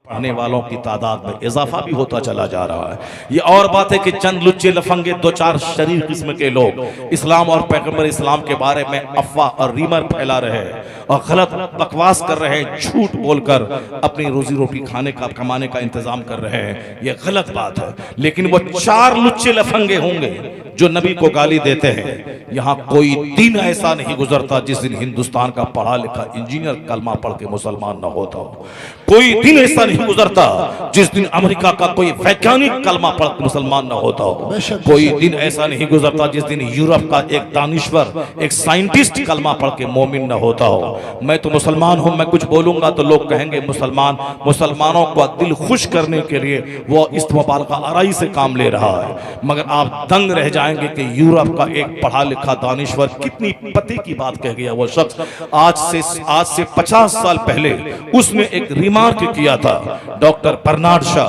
पढ़ने वालों की तादाद में इजाफा भी होता चला जा रहा है। ये और बात है कि चंद लुच्चे लफंगे दो चार शरीर किस्म के लोग इस्लाम और पैगंबर इस्लाम के बारे में अफवाह और रीमर फैला रहे हैं और गलत बकवास कर रहे हैं, झूठ बोलकर अपनी रोजी रोटी खाने का कमाने का इंतजाम कर रहे हैं। ये गलत बात है। लेकिन वो चार लुच्चे लफंगे होंगे जो नबी को गाली देते हैं। यहाँ कोई दिन ऐसा नहीं गुजरता जिस दिन हिंदुस्तान का पढ़ा लिखा इंजीनियर कलमा पढ़ के मुसलमान न होता हो। कोई दिन ऐसा नहीं गुजरता जिस दिन अमेरिका का कोई वैज्ञानिक कलमा पढ़ के मुसलमान न होता हो। कोई दिन ऐसा नहीं गुजरता जिस दिन यूरोप का एक दानिश्वर, एक साइंटिस्ट कलमा पढ़ के मोमिन न होता हो। मैं तो मुसलमान हूं, मैं कुछ बोलूंगा तो लोग कहेंगे मुसलमानों को दिल खुश करने के लिए वो इस मुबारका आराई से काम ले रहा है। मगर आप दंग रह जाएंगे कि यूरोप का एक पढ़ा लिखा दानिश्वर कितनी पते की बात कह गया। वो शख्स आज से 50 साल पहले उसने एक रिमार्क किया था। डॉक्टर बर्नार्ड शॉ,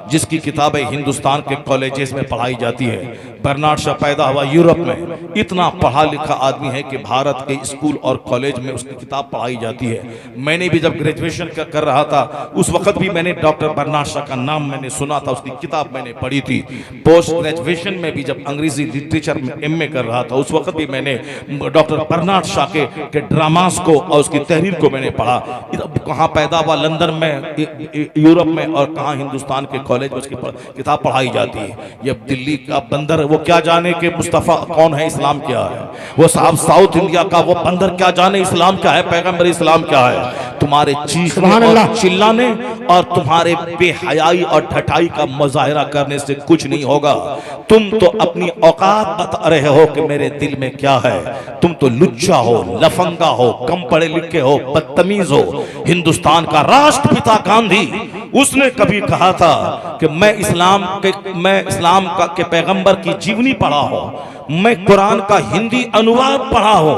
जिसकी किताबें हिंदुस्तान के कॉलेजेस में पढ़ाई जाती है। बर्नार्ड शॉ पैदा हुआ यूरोप में, इतना पढ़ा लिखा आदमी है कि भारत के स्कूल और कॉलेज में उसकी किताब पढ़ाई जाती है। मैंने भी जब ग्रेजुएशन कर रहा था उस वक्त भी मैंने डॉक्टर बर्नार्ड शॉ का नाम मैंने सुना था, उसकी किताब मैंने पढ़ी थी। पोस्ट ग्रेजुएशन में भी जब अंग्रेजी लिटरेचर में एमए कर रहा था उस वक्त भी मैंने डॉक्टर बर्नार्ड शॉ के ड्रामास को और उसकी तहरीर को मैंने पढ़ा। कहाँ पैदा हुआ, लंदन में, यूरोप में, और कहाँ हिंदुस्तान के कॉलेज में उसकी किताब पढ़ाई जाती है। ये दिल्ली का बंदर वो क्या जाने कि मुस्तफा कौन है, इस्लाम क्या है। वो साहब साउथ इंडिया का वो बंदर क्या जाने इस्लाम क्या है, पैगंबर इस्लाम क्या है। तुम्हारे चीखने और चिल्लाने और तुम्हारे बेहयाई और ढटाई का मुजाहिरा करने से कुछ नहीं होगा। तुम तो अपनी औकात बता रहे हो कि मेरे दिल में क्या है। तुम तो लुच्चा हो, लफंगा हो, कम पढ़े लिखे हो, बदतमीज हो। हिंदुस्तान का राष्ट्रपिता गांधी, उसने कभी कहा था कि मैं इस्लाम के पैगंबर की जीवनी पढ़ा हो, मैं कुरान का हिंदी अनुवाद पढ़ा हो।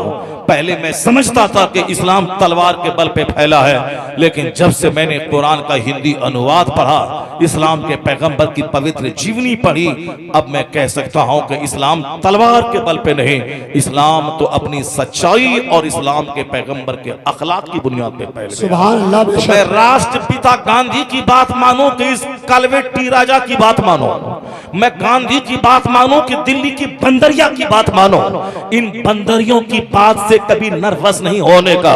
पहले मैं समझता था कि इस्लाम तलवार के बल पे फैला है, लेकिन जब से मैंने कुरान का हिंदी अनुवाद पढ़ा, इस्लाम के पैगंबर की पवित्र जीवनी पढ़ी, अब मैं कह सकता हूं कि इस्लाम तलवार के बल पे नहीं, इस्लाम तो अपनी सच्चाई और इस्लाम के पैगंबर के अखलाक की बुनियाद पे फैल गया। सुभान अल्लाह। तो मैं राष्ट्रपिता गांधी की बात मानो कि इस कलवेटी राजा की बात मानो, मैं गांधी की बात मानो कि दिल्ली की बंदरिया की बात मानो। इन बंदरियों की बात से कभी नर्वस नहीं होने का।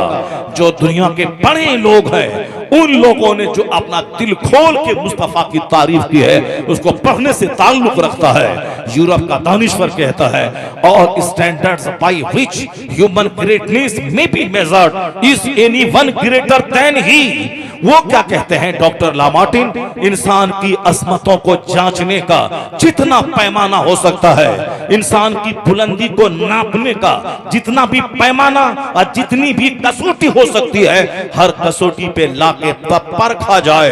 जो दुनिया के बड़े लोग हैं, उन लोगों ने जो अपना दिल खोल के मुस्तफा की तारीफ की है, उसको पढ़ने से ताल्लुक रखता है। यूरोप का दानिश्वर कहता है, और standards by which human greatness may be measured is anyone greater than he. वो क्या कहते हैं डॉक्टर लामार्टिन, इंसान की असमतों को जांचने का जितना पैमाना हो सकता है, इंसान की बुलंदी को नापने का जितना भी पैमाना और जितनी भी कसौटी हो सकती है, हर कसौटी पे लाके तब परखा जाए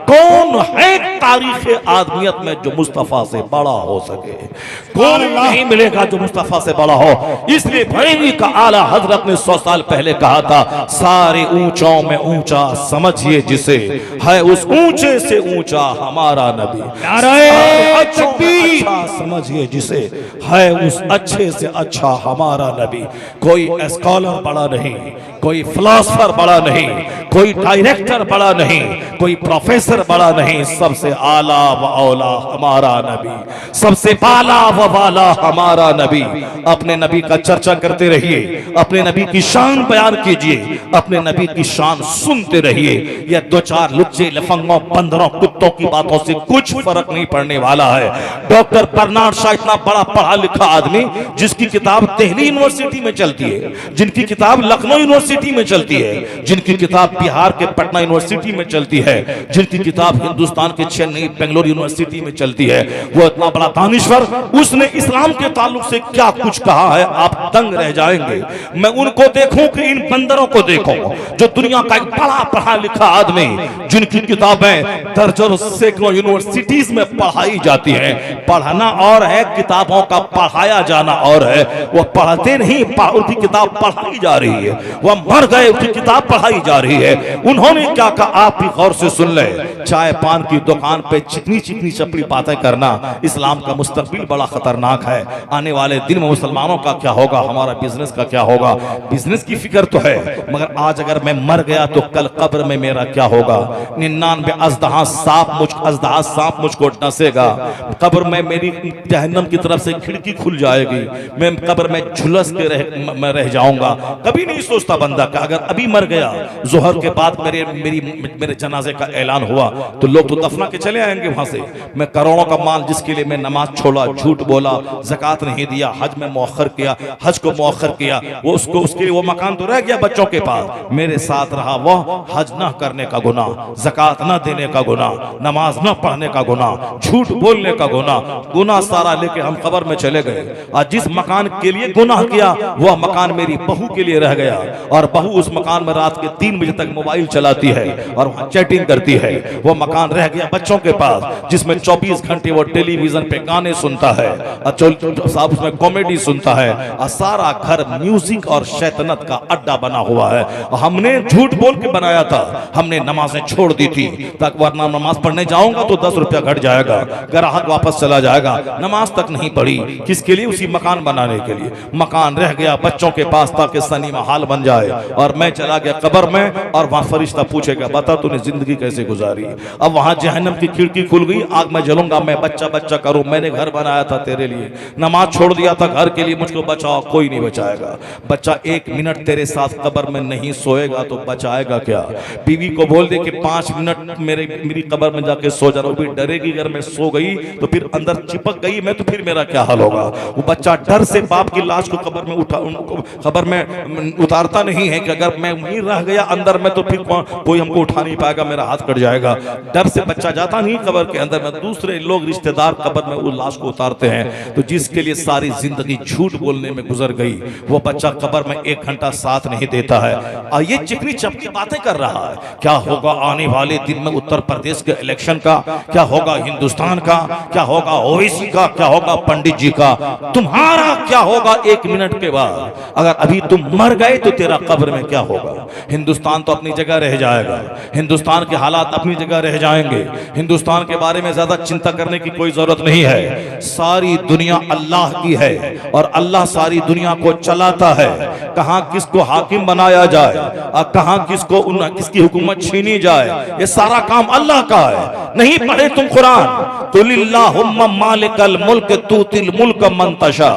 कौन है तारीख आदमियत में जो मुस्तफा से बड़ा हो सके। कौन नहीं मिलेगा जो मुस्तफा से बड़ा हो। इसलिए बरेली का आला हजरत ने 100 साल पहले कहा था, सारे ऊंचों में ऊंचा समझिए जिसे, है उस ऊंचे से ऊंचा हमारा नबी। अच्छा समझिए जिसे, है उस अच्छे से अच्छा हमारा नबी। कोई स्कॉलर बड़ा नहीं, कोई फिलोसोफर बड़ा नहीं, कोई डायरेक्टर बड़ा नहीं, कोई प्रोफेसर बड़ा नहीं, सबसे आला व औला हमारा नबी, सबसे बाला व वाला हमारा नबी। अपने नबी का चर्चा करते रहिए, अपने नबी की शान बयान कीजिए, अपने नबी की शान सुनते रहिए। यह दो चार लुच्चे लफंगों बंदरों कुत्तों की बातों से कुछ फर्क नहीं पड़ने वाला है। डॉक्टर बर्नार्ड शॉ इतना बड़ा पढ़ा लिखा आदमी, जिसकी किताब दिल्ली यूनिवर्सिटी में चलती है, जिनकी किताब लखनऊ यूनिवर्सिटी में चलती है, जिनकी किताब बिहार के पटना यूनिवर्सिटी में चलती है, जिनकी किताब हिंदुस्तान के चेन्नई बेंगलोर यूनिवर्सिटी में चलती है, वो इतना बड़ा दानिश्वर, उसने इस्लाम के ताल्लुक से क्या कुछ कहा है, आप दंग रह जाएंगे। मैं उनको देखूं कि इन बंदरों को देखूं, जो दुनिया का एक बड़ा पढ़ा लिखा आदमी, जिनकी किताबें दर्जनों सैकड़ों यूनिवर्सिटीज में पढ़ाई जाती हैं। पढ़ना और है, किताबों का पढ़ाया जाना और है। वो पढ़ते नहीं, उनकी किताब पढ़ाई जा रही है। वह मर गए, उनकी किताब पढ़ाई जा रही है। उन्होंने क्या कहा, आप भी गौर से सुन ले। चाय पान की दुकान पे चिकनी चिकनी चपड़ी बातें करना इस्लाम का मुस्तकबिल बड़ा खतरनाक है। आने वाले दिन में मुसलमानों का क्या होगा होगा, हमारा बिजनेस का क्या होगा। बिजनेस की फिक्र तो है, मगर आज अगर मैं मर गया तो कल कब्र में मेरा क्या होगा। 99 अज़दहा सांप मुझको डसेगा, कब्र में मेरी जहन्नम की तरफ से खिड़की खुल जाएगी, मैं कब्र में झुलस के रह जाऊंगा। कभी नहीं सोचता बंदा कि अगर अभी मर गया, जोहर के बाद मेरे जनाजे का ऐलान हुआ तो लोग तो दफना के चले आएंगे वहां से। मैं करोड़ों का माल जिसके लिए मैं नमाज छोड़ा, झूठ बोला, ज़कात नहीं दिया, हज में मौखर किया, हज को मौखर किया, वो उसके लिए वो मकान तो रह गया बच्चों के पास, मेरे साथ रहा वो हज ना करने का गुनाह, ज़कात ना देने का गुनाह, नमाज ना पढ़ने का गुनाह, झूठ बोलने का गुनाह सारा लेके हम कब्र में चले गए। और जिस मकान के लिए गुनाह किया वह मकान मेरी बहू के लिए रह गया, और बहू उस मकान में रात के 3 बजे तक मोबाइल चलाती है और वहां चैटिंग करती है। वो मकान रह गया बच्चों के पास, जिसमें 24 घंटे वो टेलीविजन पे गाने सुनता है और साहब उसमें कॉमेडी सुनता है, और सारा घर म्यूजिक और शैतानत का अड्डा बना हुआ है। हमने झूठ बोल के बनाया था, हमने नमाजें छोड़ दी थी, तक वरना नमाज पढ़ने जाऊंगा तो 10 रुपया घट जाएगा, ग्राहक वापस चला जाएगा। नमाज तक नहीं पढ़ी, किसके लिए? उसी मकान बनाने के लिए। मकान रह गया बच्चों के पास ताकि सनीमा हाल बन जाए, और मैं चला गया कब्र में, और वहां फरिश्ता पूछेगा बता तूने जिंदगी कैसे गुजारी। अब वहां जहन्नम की खिड़की खुल गई, आग में जलूंगा, मैं बच्चा बच्चा करूं, मैंने घर बनाया था तेरे लिए, नमाज छोड़ दिया था घर के लिए, मुझको बचाओ, कोई नहीं बचाएगा। बच्चा 1 मिनट तेरे साथ कब्र में नहीं सोएगा तो बचाएगा क्या? बीवी को बोल दे कि 5 मिनट मेरी कब्र में जाके सो जा, भी डरेगी अगर मैं सो गई तो फिर अंदर चिपक गई मैं तो फिर मेरा क्या हाल होगा। वो बच्चा डर से बाप की लाश को कब्र में उतारता नहीं है कि अगर मैं वहीं रह गया अंदर में तो फिर कोई हमको उठा नहीं पाएगा, मेरा हाथ कट जाएगा। डर से बच्चा जाता नहीं कब्र के अंदर में, दूसरे लोग रिश्तेदार कब्र में उस लाश को उतारते हैं। तो जिसके लिए सारी जिंदगी झूठ बोलने में गुजर गई, वो बच्चा कब्र में 1 घंटा साथ नहीं देता है, और ये चिकनी चपकी बातें कर रहा है। क्या होगा आने वाले दिन में उत्तर प्रदेश के इलेक्शन का, क्या होगा हिंदुस्तान का, क्या होगा ओवैसी का, क्या होगा पंडित जी का, तुम्हारा क्या होगा 1 मिनट के बाद? अगर अभी तुम मर गए तो तेरा कब्र में क्या होगा? हिंदुस्तान तो अपनी जगह रह जाएगा, हिंदुस्तान के हालात अपनी जगह रह जाएंगे, हिंदुस्तान के बारे में ज्यादा चिंता करने की कोई जरूरत नहीं है। सारी दुनिया अल्लाह की है और अल्लाह सारी दुनिया को चलाता है। कहां किसको हाकिम बनाया जाए और कहां किसकी हुकूमत छीनी जाए, ये सारा काम अल्लाह का है। नहीं पढ़े तुम कुरान? कुलिल्लाहुम्मा मालिकल मुल्क तूतिल मुल्क मन तशा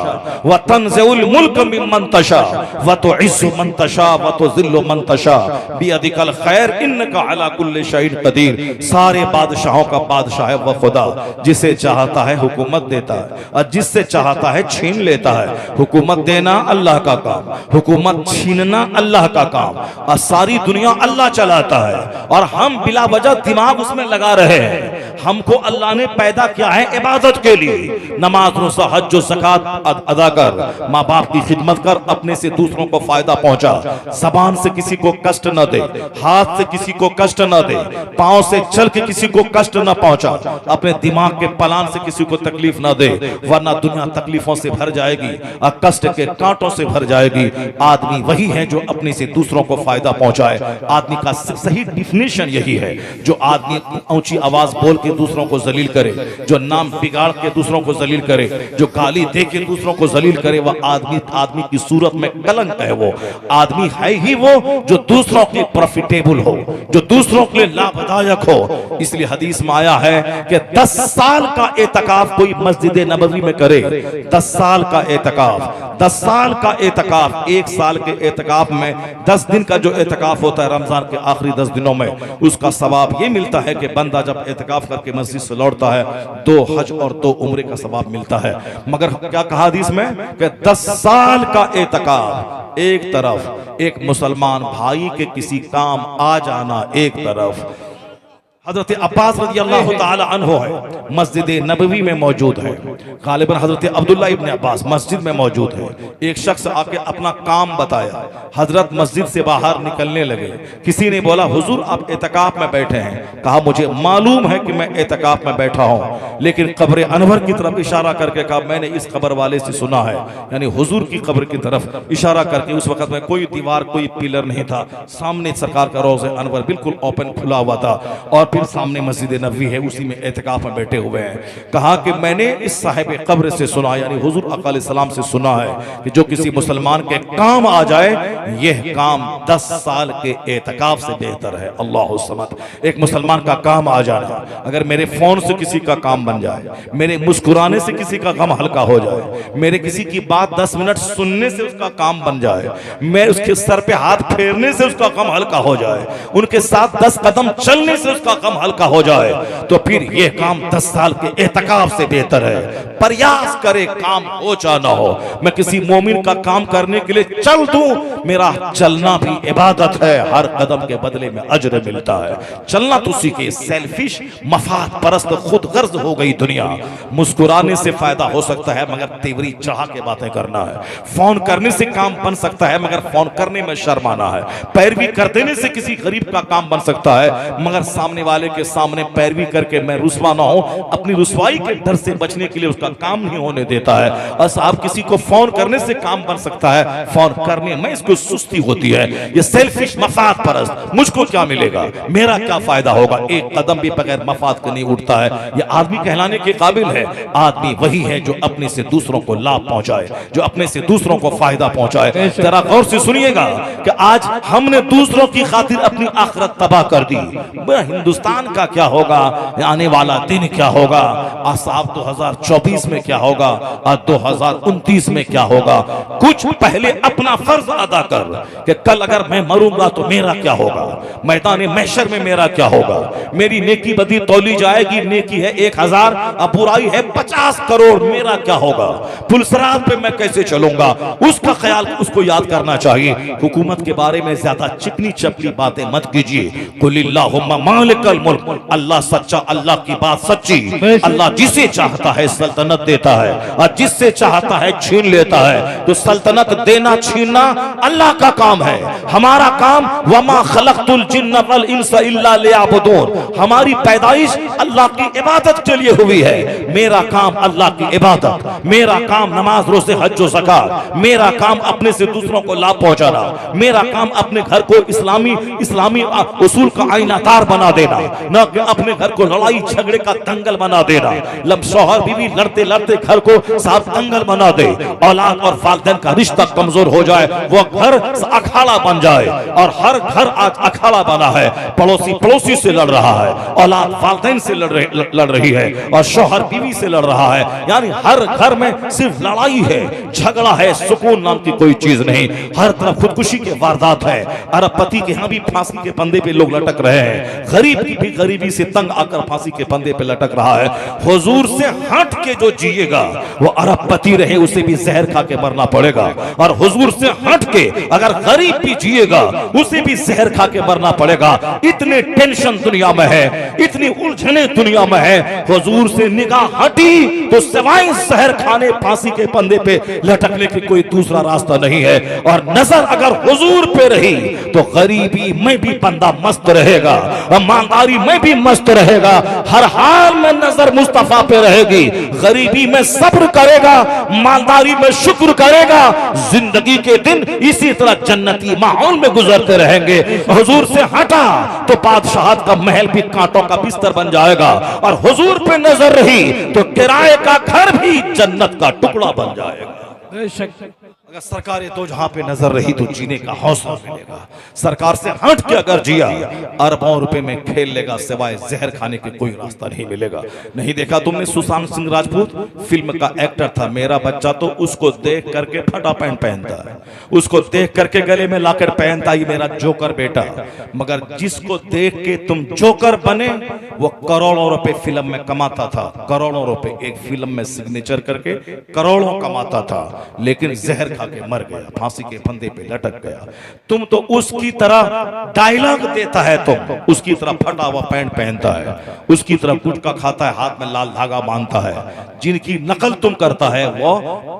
व तंज़िउल मुल्क मिम्मन तशा व तुइज़्ज़ु मन तशा व तुज़िल्लु मन तशा बियदिकल खैर इन्नका अला कुल्लि शैइन कदीर। सारे बादशाहों का बादशाह है वह खुदा, जिसे चाहता है हुकूमत देता है और जिससे चाहता है छीन लेता है। हुकूमत देना अल्लाह का काम, हुकूमत छीनना अल्लाह का काम, और सारी दुनिया अल्लाह चलाता है और हम बिला वजह दिमाग उसमें लगा रहे हैं। हमको अल्लाह ने पैदा किया है इबादत के लिए, नमाज रोजा हज ज़कात अदा कर, माँ बाप की खिदमत कर, अपने से दूसरों को फायदा पहुंचा, जबान से किसी को कष्ट न दे, हाथ से किसी को कष्ट न दे, पांव से चल के किसी को कष्ट न पहुंचा, अपने दिमाग के पलान से किसी को तकलीफ न दे, वरना दुनिया तकलीफों से भर जाएगी और कष्ट के कांटों से भर जाएगी। आदमी वही है जो अपने से दूसरों को फायदा पहुंचाए। आदमी का सही डिफिनेशन यही है, जो आदमी ऊंची आवाज बोल के दूसरों को जलील करे, जो नाम बिगाड़ के दूसरों को जलील करे, जो गाली दे के दूसरों को जलील करे, वह आदमी की सूरत में कलंक है। वो आदमी है ही वो जो दूसरों के प्रॉफिटेबल हो, जो दूसरों के लिए लाभदायक हो। इसलिए हदीस में आया है कि 10 साल का एतकाफ कोई मस्जिद नबवी में करे, 10 साल का एतकाफ, 10 साल का एतकाफ, 1 साल के एतकाफ में 10 दिन का जो एतकाफ होता है रमजान के आखिरी 10 दिनों में, उसका सवाब ये मिलता है कि बंदा जब एतकाफ करके मस्जिद से लौटता है 2 हज और 2 उम्रे का सवाब मिलता है। मगर क्या कहा हदीस में कि 10 साल का एतकाफ एक तरफ, एक मुसलमान भाई के किसी काम आ जाना एक तरफ। हजरत अब्बास रज़ियल्लाहु ताला अन्हु है मस्जिद नबवी में मौजूद है, गालिबन हजरत अब्दुल्ला इब्न अब्बास मस्जिद में मौजूद है। एक शख्स आके अपना काम बताया, हजरत मस्जिद से बाहर निकलने लगे। किसी ने बोला हुजूर आप एतकाफ में बैठे हैं? कहा मुझे मालूम है कि मैं एतकाफ में बैठा हूँ, लेकिन कब्र अनवर की तरफ इशारा करके कहा मैंने इस कब्र वाले से सुना है, यानी हुजूर की कब्र की तरफ इशारा करके। उस वक्त में कोई दीवार कोई पिलर नहीं था, सामने सरकार का रोज़े अनवर बिल्कुल ओपन खुला हुआ था और फिर सामने मस्जिद नबवी है, उसी में एतकाफ में बैठे हुए हैं। कहा कि मैंने इस साहिब कब्र से सुना, यानी हुजूर अक़ल सलाम से सुना है कि जो किसी मुसलमान के काम आ जाए यह काम 10 साल के एतकाफ से बेहतर है। अल्लाह समद। एक मुसलमान का काम आ जाना, अगर मेरे फोन से किसी का काम बन जाए, मेरे मुस्कुराने से किसी का गम हल्का हो जाए, मेरे किसी की बात 10 मिनट सुनने से उसका काम बन जाए, मैं उसके सर पे हाथ फेरने से उसका गम हल्का हो जाए, उनके साथ 10 कदम चलने से उसका गम हल्का हो जाए, तो फिर यह काम 10 साल के एतकाफ से बेहतर है। प्रयास करे काम हो या ना हो। मैं किसी मोमिन का काम करने के लिए चल दूं, मेरा चलना भी इबादत है, हर कदम के बदले में अजर मिलता है। चलना तो सीखे। सेल्फिश मफाद परस्त खुद गर्ज हो गई दुनिया। मुस्कुराने से फायदा हो सकता है मगर तेवरी चढ़ा के बातें करना है। फोन करने से काम बन सकता है मगर फोन करने में शर्माना है। पैरवी कर देने से किसी गरीब का काम बन सकता है मगर सामने वाले के सामने पैरवी करके मैं रुसवा ना हो, अपनी रुसवाई के डर से बचने के लिए उसका काम नहीं होने देता है। और साहब किसी को फोन करने से काम बन सकता है, फोन करने में इसको सुस्ती होती है। ये सेल्फिश मफाद परस्त, मुझको क्या मिलेगा, मेरा क्या फायदा होगा, एक कदम भी बगैर मफाद के नहीं उठता है। ये आदमी कहलाने के काबिल है। आदमी वही है जो अपने से दूसरों को लाभ पहुंचाए, जो अपने से दूसरों को फायदा पहुंचाए। जरा गौर से सुनिएगा कि आज हमने दूसरों की खातिर अपनी आखिरत तबाह कर दी। हिंदुस्तान का क्या होगा, आने वाला दिन क्या होगा, साहब 2024 में क्या होगा और 2029 में क्या होगा। कुछ पहले अपना फर्ज अदा कर कि कल अगर मैं मरूंगा तो मेरा क्या होगा, मैदान महशर में मेरा क्या होगा। मेरी नेकी बदी तौली जाएगी, नेकी है 1000 और बुराई है 50 करोड़, मेरा क्या होगा। पुलसरात पे मैं कैसे चलूंगा, उसका ख्याल उसको याद करना चाहिए। हुकूमत के बारे में ज्यादा चिकनी चपली बातें मत कीजिए। कुलिल्लाहुम्मा मालिकल मुल्क, अल्लाह सच्चा, अल्लाह की बात सच्ची। अल्लाह जिसे चाहता है सल्तनत देता है और जिससे चाहता है छीन लेता है। तो सल्तनत देना छीनना अल्लाह का काम है। हमारा काम वमा खलक़तुल जिन्न वल इंसा इल्ला लियअबुदून, हमारी पैदाइश अल्लाह की इबादत के लिए हुई है। मेरा काम अल्लाह की इबादत, मेरा काम नमाज रोज़े हज और ज़कात, मेरा काम अपने से दूसरों को लाभ पहुंचाना, मेरा काम अपने घर को इस्लामी उसूल का आईनादार बना देना, न कि अपने घर को लड़ाई झगड़े का दंगल बना देना। लब शौहर बीवी लड़ते लड़ते घर को साफ दंगल बना दे, औलाद और वालिदैन का रिश्ता कमजोर हो जाए, वो घर अखाड़ा बन जाए। और हर घर आज अखाड़ा बना है। पड़ोसी पड़ोसी से लड़ रहा है, औलाद वालिदैन से लड़ रही है और शौहर बीवी से लड़ रहा है। यानी हर घर में सिर्फ लड़ाई है, झगड़ा है, सुकून नाम की कोई चीज नहीं। हर तरफ खुदकुशी के वारदात है। अरबपति के यहाँ भी फांसी के फंदे पे लोग लटक रहे हैं। गरीब भी गरीबी से तंग आकर फांसी के फंदे पे लटक रहा है। हुजूर से हट के जो जिएगा वो अरबपति रहे उसे भी जहर खा के मरना पड़ेगा, और हुजूर से हट के अगर गरीब भी जिएगा उसे भी जहर खा के मरना पड़ेगा। इतने टेंशन दुनिया में है, इतनी उलझने दुनिया में है। हुजूर से निगाह हटी तो सिवाय जहर खाने फांसी के फंदे पे लटकने की कोई दूसरा रास्ता नहीं है। और नजर अगर हुजूर पे रही तो गरीबी में भी बंदा मस्त रहेगा और मालदारी में भी मस्त रहेगा। हर हाल में नजर मुस्तफा पे रहेगी। गरीबी में सब्र करेगा, मालदारी में शुक्र करेगा। जिंदगी के दिन इसी तरह जन्नती माहौल में गुजरते रहेंगे। हुजूर से हटा तो बादशाहत का महल भी कांटों का बिस्तर बन जाएगा, और हुजूर पे नजर रही तो किराए का घर भी जन्नत का टुकड़ा बन जाएगा। अगर सरकार तो जहां पे नजर रही तो जीने का हौसला मिलेगा। सरकार से हट के अगर जिया अरबों रुपए में खेल लेगा, सिवाय जहर खाने के कोई रास्ता नहीं मिलेगा। नहीं देखा तुमने सुशांत सिंह राजपूत फिल्म का एक्टर था। मेरा बच्चा तो उसको देख करके फटा पैंट पहनता है, उसको देख करके गले में लाकर पहनता ही मेरा जोकर बेटा। मगर जिसको देख के तुम जोकर बने वो करोड़ों रुपए फिल्म में कमाता था। करोड़ों रुपए एक फिल्म में सिग्नेचर करके करोड़ों कमाता था, लेकिन जहर के मर गया, फांसी के फंदे पे लटक गया। तुम तो उसकी तरह डायलॉग देता है, तुम उसकी तरह फटा हुआ पैंट पहनता है, उसकी तरह गुटखा खाता है, हाथ में लाल धागा बांधता है। जिनकी नकल तुम करता है वो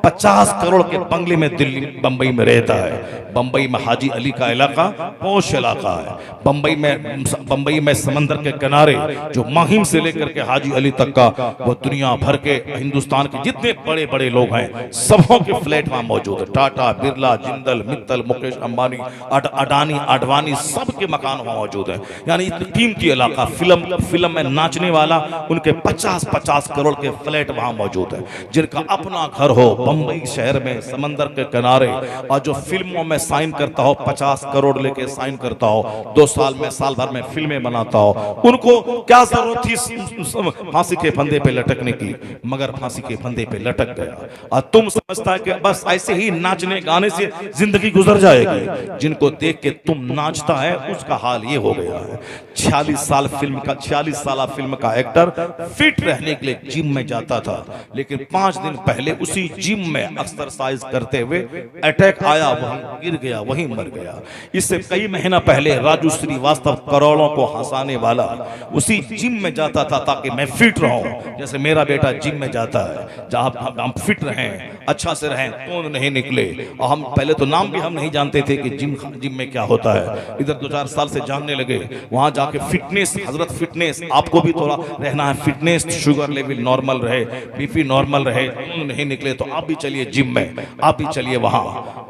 50 करोड़ के बंगले में दिल्ली बंबई में रहता है। बंबई में हाजी अली का इलाका पौष इलाका है। बंबई में समंदर के किनारे जो माहिम से लेकर के हाजी अली तक का वो दुनिया भर के हिंदुस्तान के जितने बड़े बड़े लोग हैं सबों के फ्लैट वहां मौजूद है। टाटा, बिरला, जिंदल, मित्तल, मुकेश अंबानी, अडानी, आडवाणी, सबके मकान वहां मौजूद हैं। यानी इतनी कीमती इलाका, फिल्म में नाचने वाला, उनके 50-50 करोड़ के फ्लैट वहां मौजूद है। जिनका अपना घर हो बंबई शहर में समंदर के किनारे, और जो फिल्मों में साइन करता हो, 50 करोड़ लेके साइन करता हो, 2 साल में, साल भर में फिल्में बनाता हो, उनको क्या जरूरत थी फांसी के फंदे पे लटकने की? मगर फांसी के फंदे पे लटक गया। और तुम समझता है कि बस ऐसे ही नाचने गाने से जिंदगी गुजर जाएगी। जिनको देख के तुम नाचता है उसका हाल ये हो गया है। 46 साल फिल्म का एक्टर फिट रहने के लिए जिम में जाता था, लेकिन 5 दिन पहले उसी जिम में एक्सरसाइज करते हुए अटैक आया, वहीं गिर गया, वहीं मर गया। इससे कई महीना पहले राजू श्रीवास्तव, करोड़ों को हंसाने वाला, उसी जिम में जाता था ताकि मैं फिट रहूं। जैसे मेरा बेटा जिम में जाता है, जहां हम फिट रहें, अच्छा से रहें, तो नहीं निकले। और हम पहले तो नाम भी हम नहीं जानते थे कि जिम में क्या होता है। इधर 2-4 साल से जानने लगे। वहां जाके फिटनेस, हजरत फिटनेस, आपको भी थोड़ा रहना है फिटनेस, शुगर लेवल नॉर्मल रहे, बीपी नॉर्मल रहे, नहीं निकले तो आप भी चलिए जिम में, आप भी चलिए वहां,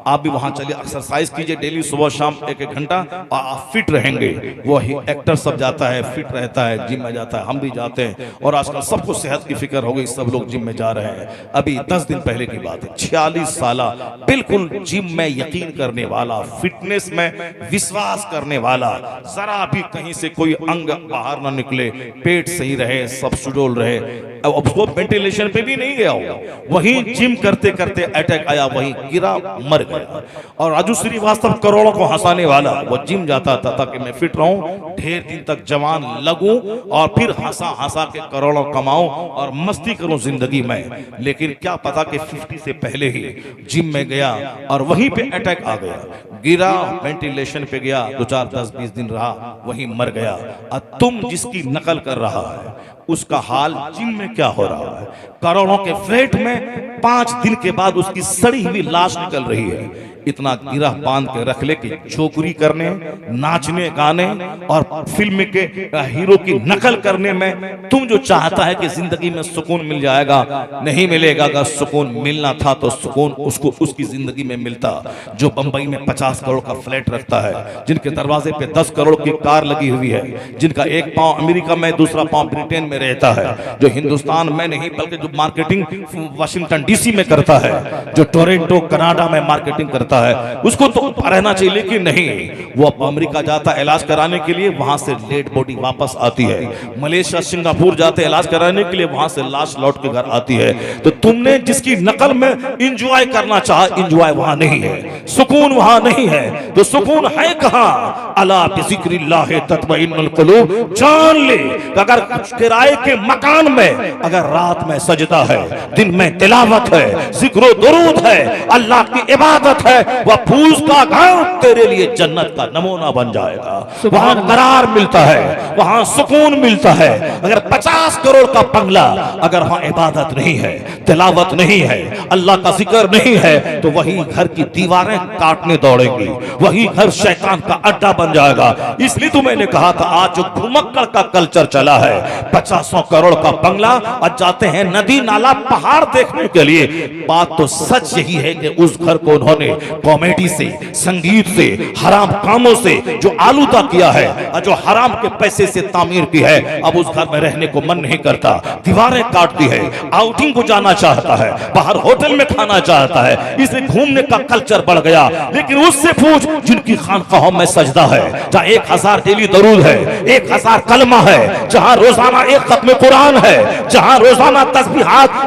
आप भी वहां चलिए, एक्सरसाइज कीजिए डेली सुबह शाम 1-1 घंटा, और आप फिट रहेंगे। वही एक्टर सब जाता है, फिट रहता है, जिम में जाता है, हम भी जाते हैं। और आजकल सबको सेहत की फिक्र हो गई, सब लोग जिम में जा रहे हैं। अभी 10 दिन पहले की बात है, 46 साल बिल्कुल जिम में यकीन करने वाला, फिटनेस में विश्वास करने वाला, जरा भी कहीं से कोई अंग बाहर ना निकले, पेट सही रहे, सब सुडौल रहे, अब उसको वेंटिलेशन पे भी नहीं गया हो, वहीं जिम करते करते अटैक आया, वहीं गिरा, मर गया। और राजू श्रीवास्तव, करोड़ों को हंसाने वाला, वो जिम जाता था ताकि मैं फिट रहूं, ढेर दिन तक जवान लगूं, और फिर हंसा हंसा के करोड़ों कमाऊं और मस्ती करूं जिंदगी में। लेकिन क्या पता कि 50 से पहले ही जिम में गया और वहीं पे अटैक आ गया, गिरा, वेंटिलेशन पे गया, 2-4, 10-20 दिन रहा, वहीं मर गया। और तुम जिसकी नकल कर रहा है उसका हाल जिम में क्या हो रहा है? करोड़ों के फ्लैट में 5 दिन के बाद उसकी सड़ी हुई लाश निकल रही है। इतना गिरा बांध के रख ले कि चोकरी करने, नाचने गाने और फिल्म के हीरो की नकल करने में तुम जो चाहता है कि जिंदगी में सुकून मिल जाएगा, नहीं मिलेगा। अगर सुकून मिलना था तो सुकून उसको उसकी जिंदगी में मिलता जो बंबई में 50 करोड़ का फ्लैट रखता है, जिनके दरवाजे पे 10 करोड़ की कार लगी हुई है, जिनका एक पांव अमेरिका में, दूसरा पांव ब्रिटेन में रहता है, जो हिंदुस्तान में नहीं बल्कि जो मार्केटिंग वाशिंगटन डीसी में करता है, जो टोरंटो कनाडा में मार्केटिंग करता है, उसको तो रहना चाहिए। लेकिन नहीं, वो अमेरिका जाता है इलाज कराने के लिए, वहां से डेड बॉडी वापस आती है। मलेशिया, सिंगापुर जाते इलाज कराने के लिए, वहां से लाश लौट के घर आती है। तो तुमने जिसकी नकल में इंजॉय करना चाहा, इंजॉय वहां नहीं है, सुकून वहां नहीं है। तो सुकून है कहां? अला बिज़िक्रिल्लाह तत्मइन्नुल कुलूब। जान ले अगर किराए के मकान में अगर रात में सजदा है, दिन में तिलावत है, जिक्र दुरूद है, अल्लाह की इबादत है, वह फूस का घर तेरे लिए जन्नत का नमूना बन जाएगा। वहां करार मिलता है, वहां सुकून मिलता है। अगर 50 करोड़ का बंगला, अगर वहां इबादत नहीं है, तिलावत नहीं है, अल्लाह का जिक्र नहीं है, तो वही घर की दीवारें काटने दौड़ेंगी, वही घर शैतान का अड्डा बन जाएगा। इसलिए तो मैंने कहा था, आज जो घुमक्कड़ का कल्चर चला है, 50 करोड़ का बंगला और जाते हैं नदी नाला पहाड़ देखने के लिए। बात तो सच यही है कि उस घर को उन्होंने कॉमेडी से, संगीत से, हराम कामों से जो आलूदा किया है और जो हराम के पैसे से तामीर की है, अब उस घर में रहने को मन नहीं करता, दीवारें काटती है, आउटिंग को जाना चाहता है, बाहर होटल में खाना चाहता है, इसलिए घूमने का कल्चर बढ़ गया। लेकिन उससे पूछ जिनकी खानकाहों में सजदा है, जहां 1000 डेली दरूद है, 1000 कलमा है, जहां रोजाना 1 खत्म कुरान है, जहां रोजाना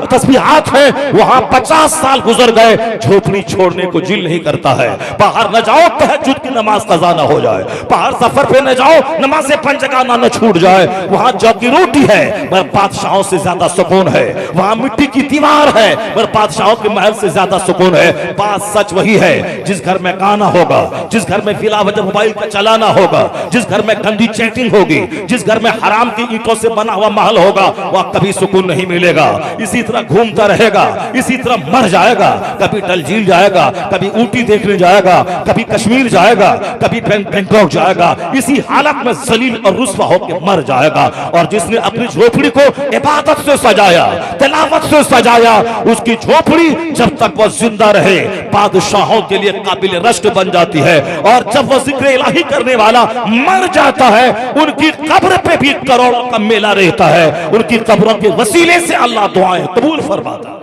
तस्बीहात है, वहां 50 साल गुजर गए, झोपड़ी छोड़ने को दिल नहीं करता है। बाहर न जाओ तहज्जुद की नमाज कज़ा ना हो जाए, बाहर सफर पे न जाओ नमाज़े पंजगाना न छूट जाए। वहां जौ की रोटी है मगर बादशाहों से ज्यादा सुकून है, वहां मिट्टी की दीवार है मगर बादशाहों के महल से ज्यादा सुकून है। बात सच वही है, जिस घर में गाना होगा, जिस घर में बिला वजह मोबाइल का चलाना होगा, जिस घर में गंदी चैटिंग होगी, जिस घर में हराम की ईंटों से बना हुआ महल होगा, वह कभी सुकून नहीं मिलेगा। इसी तरह घूमता रहेगा, इसी तरह मर जाएगा, कभी डल झील जाएगा, कभी ऊटी देखने जाएगा, कभी कश्मीर जाएगा, कभी बैंकॉक जाएगा, इसी हालत में जलील और रुस्वा होकर मर जाएगा। और जिसने अपनी झोपड़ी को इबादत से सजाया, तिलावत से सजाया, उसकी झोपड़ी जब तक वह जिंदा रहे बादशाहों के लिए काबिल रश्क बन जाती है। और जब वह जिक्र इलाही करने वाला मर जाता है, उनकी कब्र पे भी करोड़ों का मेला रहता है। उनकी कब्रों के वसीले से अल्लाह दुआएं कबूल फरमाता है।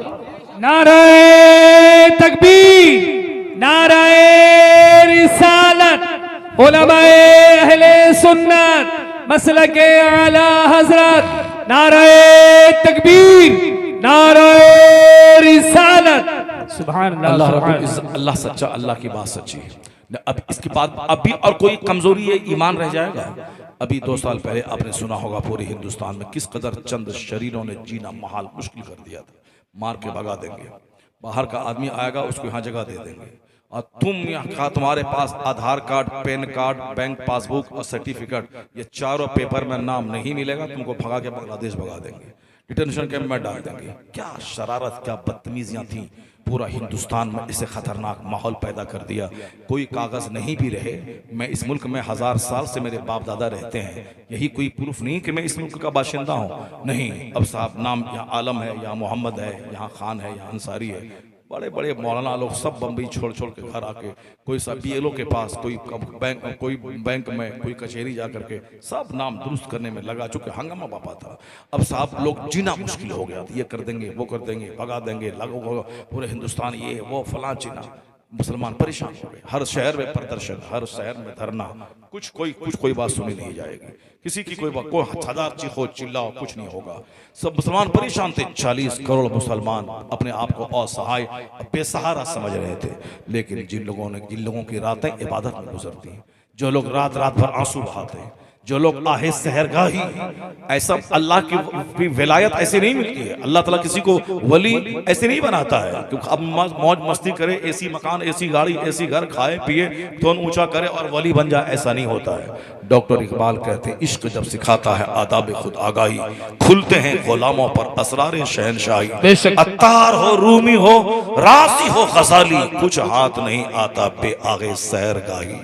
नाराए तकबीर, नाराए रिसालत, उलमाए अहले सुन्नत, मसलके आला हजरत, नाराए तकबीर, नाराए रिसालत। सुभान अल्लाह, अल्लाह सच्चा, अल्लाह की बात सच्ची। अब इसके बाद अभी और कोई कमजोरी है ईमान रह जाएगा? अभी 2 साल पहले आपने सुना होगा पूरे हिंदुस्तान में किस कदर चंद शरीरों ने जीना महाल मुश्किल कर दिया था। मार के भगा देंगे, बाहर का आदमी आएगा उसको यहाँ जगह दे देंगे, और तुम यहाँ तुम्हारे पास Aadhaar card, PAN card, bank passbook और सर्टिफिकेट, ये चारों पेपर में नाम नहीं मिलेगा, तुमको भगा के बांग्लादेश भगा देंगे, डिटेंशन कैंप में डाल देंगे। क्या शरारत, क्या बदतमीजियां थी। पूरा हिंदुस्तान में इसे खतरनाक माहौल पैदा कर दिया। कोई कागज नहीं भी रहे, मैं इस मुल्क में 1000 साल से मेरे बाप दादा रहते हैं, यही कोई प्रूफ नहीं कि मैं इस मुल्क का बाशिंदा हूँ। नहीं, अब साहब नाम यहाँ आलम है, यहाँ मोहम्मद है, यहाँ खान है, यहाँ अंसारी है। बड़े बड़े मौलाना लोग सब बम्बई छोड़ छोड़ के घर आके, कोई सब BLO के पास, कोई बैंक में, कोई कचहरी जा करके सब नाम दुरुस्त करने में लगा, चुके हंगामा पापा था। अब साहब लोग जीना मुश्किल हो गया, ये कर देंगे, वो कर देंगे, भगा देंगे, लगो पूरे हिंदुस्तान ये वो फलां चीना। मुसलमान परेशान हो गए, हर शहर में प्रदर्शन, हर शहर में धरना, कोई बात सुनी नहीं जाएगी, किसी की कोई 1000 चीखो चिल्लाओ, कुछ नहीं होगा। सब मुसलमान परेशान थे। 40 करोड़ मुसलमान अपने आप को असहाय, बेसहारा समझ रहे थे। लेकिन जिन लोगों की रातें इबादत में गुजरती हैं, जो लोग रात रात भर आंसू बहाते हैं, जो लोग आहे सहरगाही, ऐसा अल्लाह की विलायत ऐसे नहीं मिलती है। अल्लाह ताला किसी को वली ऐसे नहीं बनाता है कि अब मौज मस्ती करे, ऐसी मकान, ऐसी गाड़ी, ऐसी घर, खाए पिए, टोन ऊंचा करे और वली बन जाए, ऐसा नहीं होता है। डॉक्टर इकबाल कहते हैं, इश्क जब सिखाता है आदाब खुद आगाही, खुलते हैं गुलामों पर असरार शहनशाही। अत्तार हो, रूमी हो, रासी हो, गजाली, कुछ हाथ नहीं आता बे आगे सहरगाही।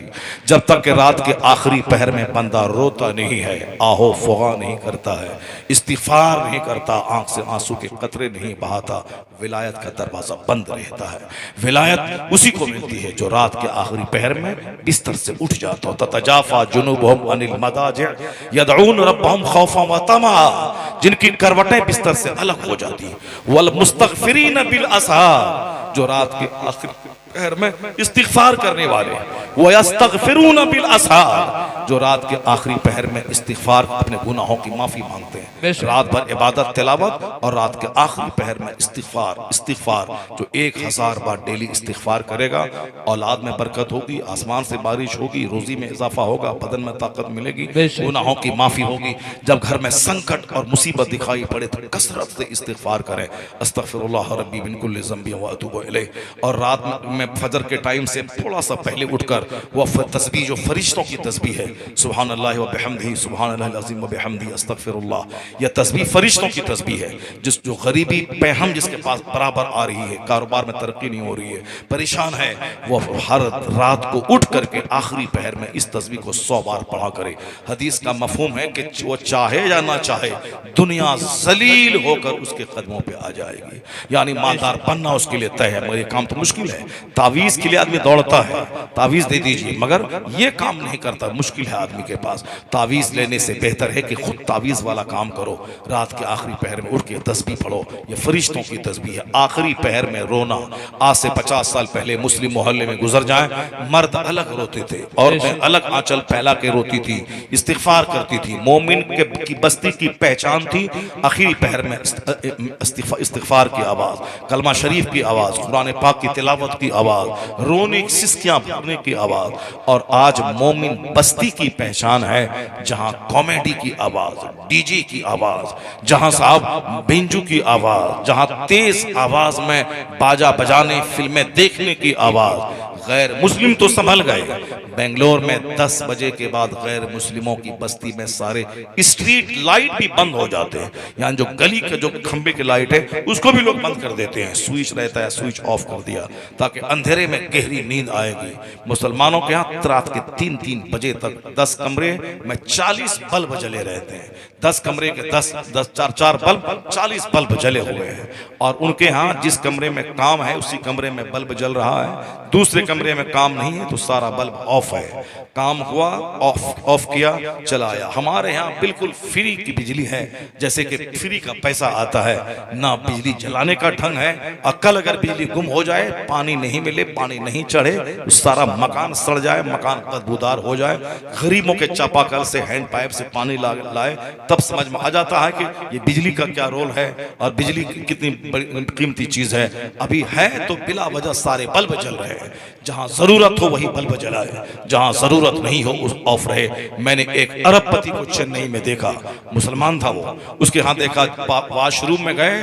जब तक कि रात के आखिरी पहर में बंदा रोता नहीं है, आहो फुगा नहीं करता है, इस्तिगफार नहीं करता, आंख से आंसू के कतरे नहीं बहाता, विलायत का दरवाजा बंद रहता है। विलायत उसी को मिलती है जो रात के आखिरी पहर में बिस्तर से उठ जाता हो। ततजाफा जुनूबहुम अनिल मदाजिअ यदऊन रब्बहुम खौफन व तमआ, जिनकी करवटें बिस्तर से अलग हो जाती है। वल मुस्तगफिरीन बिल असहार, जो रात के आखिरी पहर में इस्तिगफार करने वाले, व यस्तगफिरून बिल असहार, जो रात के आखिरी पहर में इस्तिगफार, अपने गुनाहों की माफी मांगते हैं। रात भर इबादत तिलावत और रात के आखिरी पहर में इस्तिगफार। जो 1000 बार डेली इस्तिगफार करेगा, औलाद में बरकत होगी, आसमान से बारिश होगी, रोजी में इजाफा होगा, बदन में ताकत मिलेगी, गुनाहों की माफी होगी। जब घर में संकट और मुसीबत दिखाई पड़े तो कसरत से इस्तिगफार करें, अस्तगफिरुल्लाह रब्बी मिन कुल्लि ज़ंबि व अतूबु इलैह। और रात में फजर के टाइम से थोड़ा सा पहले उठकर वह तस्बीह, जो फरिश्तों की तस्बीह है, सुभान अल्लाह व बिहम्दिही, सुभान अल्लाहिल अज़ीम व बिहम्दिही, अस्तगफिरुल्लाह, यह तस्बीह फरिश्तों की तस्बीह है। जो गरीबी पैहम जिसके पास बराबर आ रही है, कारोबार में तरक्की नहीं हो रही है, परेशान है, वो हर रात को उठ करके आखिरी पहर में इस तस्बीह को 100 बार पढ़ा करे। हदीस का मफहूम है कि वो चाहे या ना चाहे, दुनिया जलील होकर उसके कदमों पे आ जाएगी। यानी मालदार बनना उसके लिए तय है, मगर ये काम तो मुश्किल है। तावीज़ के लिए आदमी दौड़ता है, तावीज़ दे दीजिए, मगर ये काम नहीं करता, मुश्किल है आदमी के पास। तावीज़ लेने से बेहतर है कि खुद तावीज़ वाला काम करो। रात के आखिरी पहर में उठ के तस्बीह पढ़ो, ये फरिश्तों की तस्बीह है। आखिरी पहर में रोना, आज से 50 साल पहले मुस्लिम मोहल्ले में गुजर जाए, मर्द अलग रोते थे, औरतें अलग आंचल फैला के रोती थी, इस्तिगफार करती थी। मोमिन की बस्ती की पहचान थी आखिरी पहर में इस्तिगफार की आवाज़, कलमा शरीफ की आवाज़, कुरान पाक की तिलावत की आवाज़, रोने सिसकियां भरने की आवाज़। और आज मोमिन बस्ती की पहचान है जहां कॉमेडी की आवाज़, डीजे की आवाज़, जहां साहब बेंजू की आवाज़, जहां तेज आवाज़ में बाजा बजाने, फिल्में देखने की आवाज़, गैर मुस्लिम तो संभल गए। बेंगलोर में 10 बजे के बाद गैर मुस्लिमों की बस्ती में सारे स्ट्रीट लाइट भी बंद हो जाते हैं। यहाँ जो गली के जो खंबे की लाइट है उसको भी लोग बंद कर देते हैं, स्विच रहता है स्विच ऑफ कर दिया ताकि अंधेरे में गहरी नींद आएगी। मुसलमानों के यहाँ रात के 3-3 बजे तक 10 कमरे में 40 बल्ब जले रहते हैं। 10 कमरे के 10 4 बल्ब 40 बल्ब जले हुए हैं। और उनके यहाँ जिस कमरे में काम है उसी कमरे में बल्ब जल रहा है, दूसरे कमरे में काम नहीं है तो सारा बल्ब ऑफ है। काम हुआ ऑफ किया चलाया। हमारे यहाँ बिल्कुल फ्री की बिजली है, जैसे कि फ्री का पैसा आता है। ना बिजली जलाने का ढंग है, और कल अगर बिजली गुम हो जाए, पानी नहीं मिले, पानी नहीं चढ़े, सारा मकान सड़ जाए, मकान बदबूदार हो जाए, गरीबों के चापाकल से हैंड पाइप से पानी लाए, तब समझ में आ जाता है कि ये बिजली का क्या रोल है और बिजली कितनी कीमती चीज है। अभी है तो बिला वजह सारे बल्ब जल रहे हैं। जहां जरूरत हो वही बल्ब जलाए, जहां जरूरत नहीं हो उस ऑफ रहे। मैंने एक अरबपति को चेन्नई में देखा, मुसलमान था वो, उसके यहाँ देखा वॉशरूम में गए,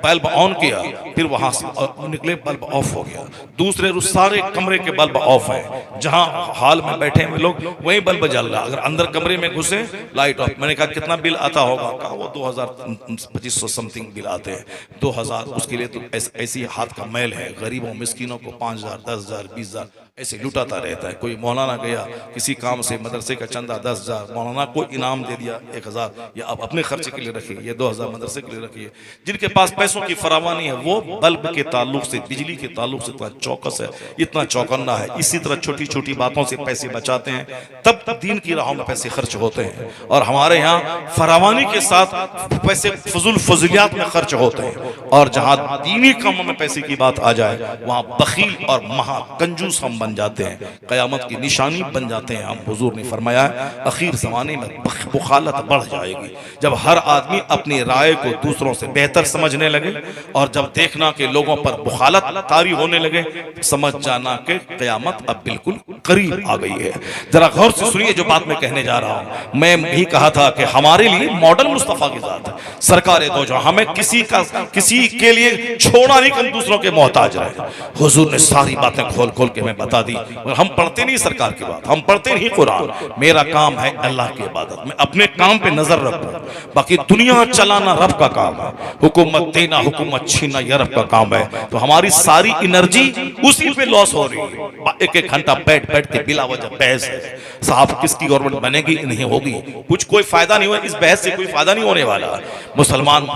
बल्ब ऑन किया, फिर वहां से निकले, बल्ब ऑफ हो गया। दूसरे सारे कमरे के बल्ब ऑफ है, जहां हॉल में बैठे हैं लोग वही बल्ब जल रहा। अगर अंदर कमरे में घुसे लाइट ऑफ। मैंने कहा कितना बिल आता होगा? कहा वो 2500 समथिंग बिल आते हैं। 2000 उसके लिए तो ऐसी हाथ का मैल है। गरीबों मिस्किनों को 5000 10,000 20,000 ऐसे लुटाता रहता है। कोई मौलाना गया किसी काम से, मदरसे का चंदा 10,000, मौलाना को इनाम दे दिया 1,000, या आप अपने खर्चे के लिए रखिए, ये 2,000 मदरसे के लिए रखिए। जिनके पास पैसों की फरावानी है वो बल्ब के ताल्लुक से, बिजली के ताल्लुक से इतना चौकस है, इतना चौकन्ना है। इसी तरह छोटी छोटी बातों से पैसे बचाते हैं, तब दीन की राहों में पैसे खर्च होते हैं। और हमारे यहाँ फरावानी के साथ पैसे फजूलियात में खर्च होते हैं। और जहां दीनी कामों में पैसे की बात आ जाए वहां बखील और महाकंजूस हम बन जाते हैं, कयामत की निशानी बन जाते हैं हम। हुजूर ने फरमाया आखिर ज़माने में बुखालत बढ़ जाएगी, जब हर आदमी अपनी राय को दूसरों से बेहतर समझने लगे, और जब देखना कि लोगों पर बुखालत तारी होने लगे, समझ जाना कि कयामत अब बिल्कुल करीब आ गई है। जरा गौर से सुनिए जो बात मैं कहने जा रहा हूं। मैं भी कहा था कि हमारे लिए मॉडल मुस्तफा की जात है, सरकार दो जहां। हमें किसी के लिए छोड़ा नहीं, हम दूसरों के मोहताज रहे। हुजूर ने सारी बातें खोल खोल के मैं बता दी। हम पढ़ते नहीं सरकार की बात, हम पढ़ते नहीं कुरान। मेरा काम है अल्लाह की इबादत, मैं अपने काम पे नजर रखूं, बाकी दुनिया चलाना रब का काम है। हुकूमत देना हुकूमत छीना यह रब का काम है। तो हमारी सारी एनर्जी उसी पे लॉस हो रही है। एक घंटा बैठ के बिला वजह बहस है। साहब किसकी गवर्नमेंट बनेगी नहीं होगी, कुछ कोई फायदा नहीं हुआ, इस बहस से कोई फायदा नहीं होने वाला। मुसलमान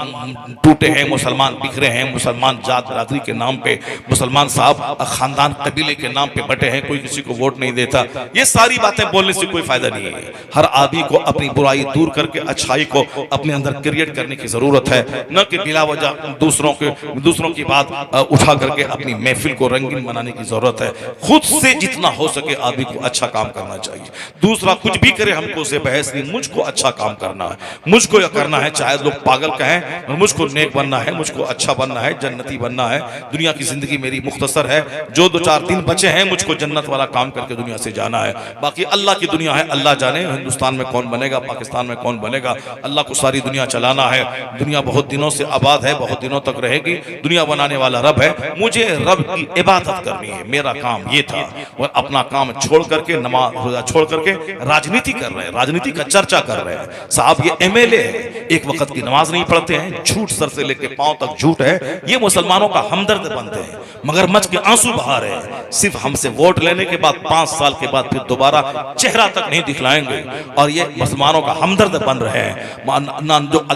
टूटे हैं, मुसलमान बिखरे हैं, मुसलमान जात बरादरी के नाम पे, मुसलमान साहब खानदान कबीले के नाम पे बटे हैं, कोई किसी को वोट नहीं देता। ये सारी बातें बोलने से कोई फायदा नहीं है। हर आदमी को अपनी बुराई दूर करके अच्छाई को अपने अंदर क्रिएट करने की जरूरत है, न कि बिला वजह दूसरों की बात उठा करके अपनी महफिल को रंगीन बनाने की जरूरत है। खुद से जितना हो सके आदमी को अच्छा काम करना चाहिए। दूसरा कुछ भी करे हमको उसे बहस नहीं, मुझको अच्छा काम करना है, मुझको यह करना है, चाहे लोग पागल कहें, और मुझको नेक बनना है, मुझको अच्छा बनना है, जन्नती बनना है। दुनिया की जिंदगी मेरी मुख्तसर है, जो 2-4 दिन बचे हैं मुझको जन्नत वाला काम करके दुनिया से जाना है। बाकी अल्लाह की दुनिया है, अल्लाह जाने हिंदुस्तान में कौन बनेगा, पाकिस्तान में कौन बनेगा। अल्लाह को सारी दुनिया चलाना है। दुनिया बहुत दिनों से आबाद है, बहुत दिनों तक रहेगी। दुनिया बनाने वाला रब है, मुझे रब की इबादत करनी है, मेरा काम ये था। और अपना काम छोड़ करके, नमाज रोजा छोड़ करके राजनीति कर रहे हैं, राजनीति का चर्चा कर रहे हैं। साहब ये एमएलए है, एक वक्त की नमाज नहीं पढ़ते हैं, झूठ सर से लेके पांव तक झूठ है। ये मुसलमानों का हमदर्द बनते हैं, मगरमच्छ के आंसू बहा रहे हैं। सिर्फ हमसे वोट लेने के बाद 5 साल के बाद फिर दोबारा चेहरा तक नहीं दिखलाएंगे, और ये मुसलमानों का हमदर्द बन रहे हैं।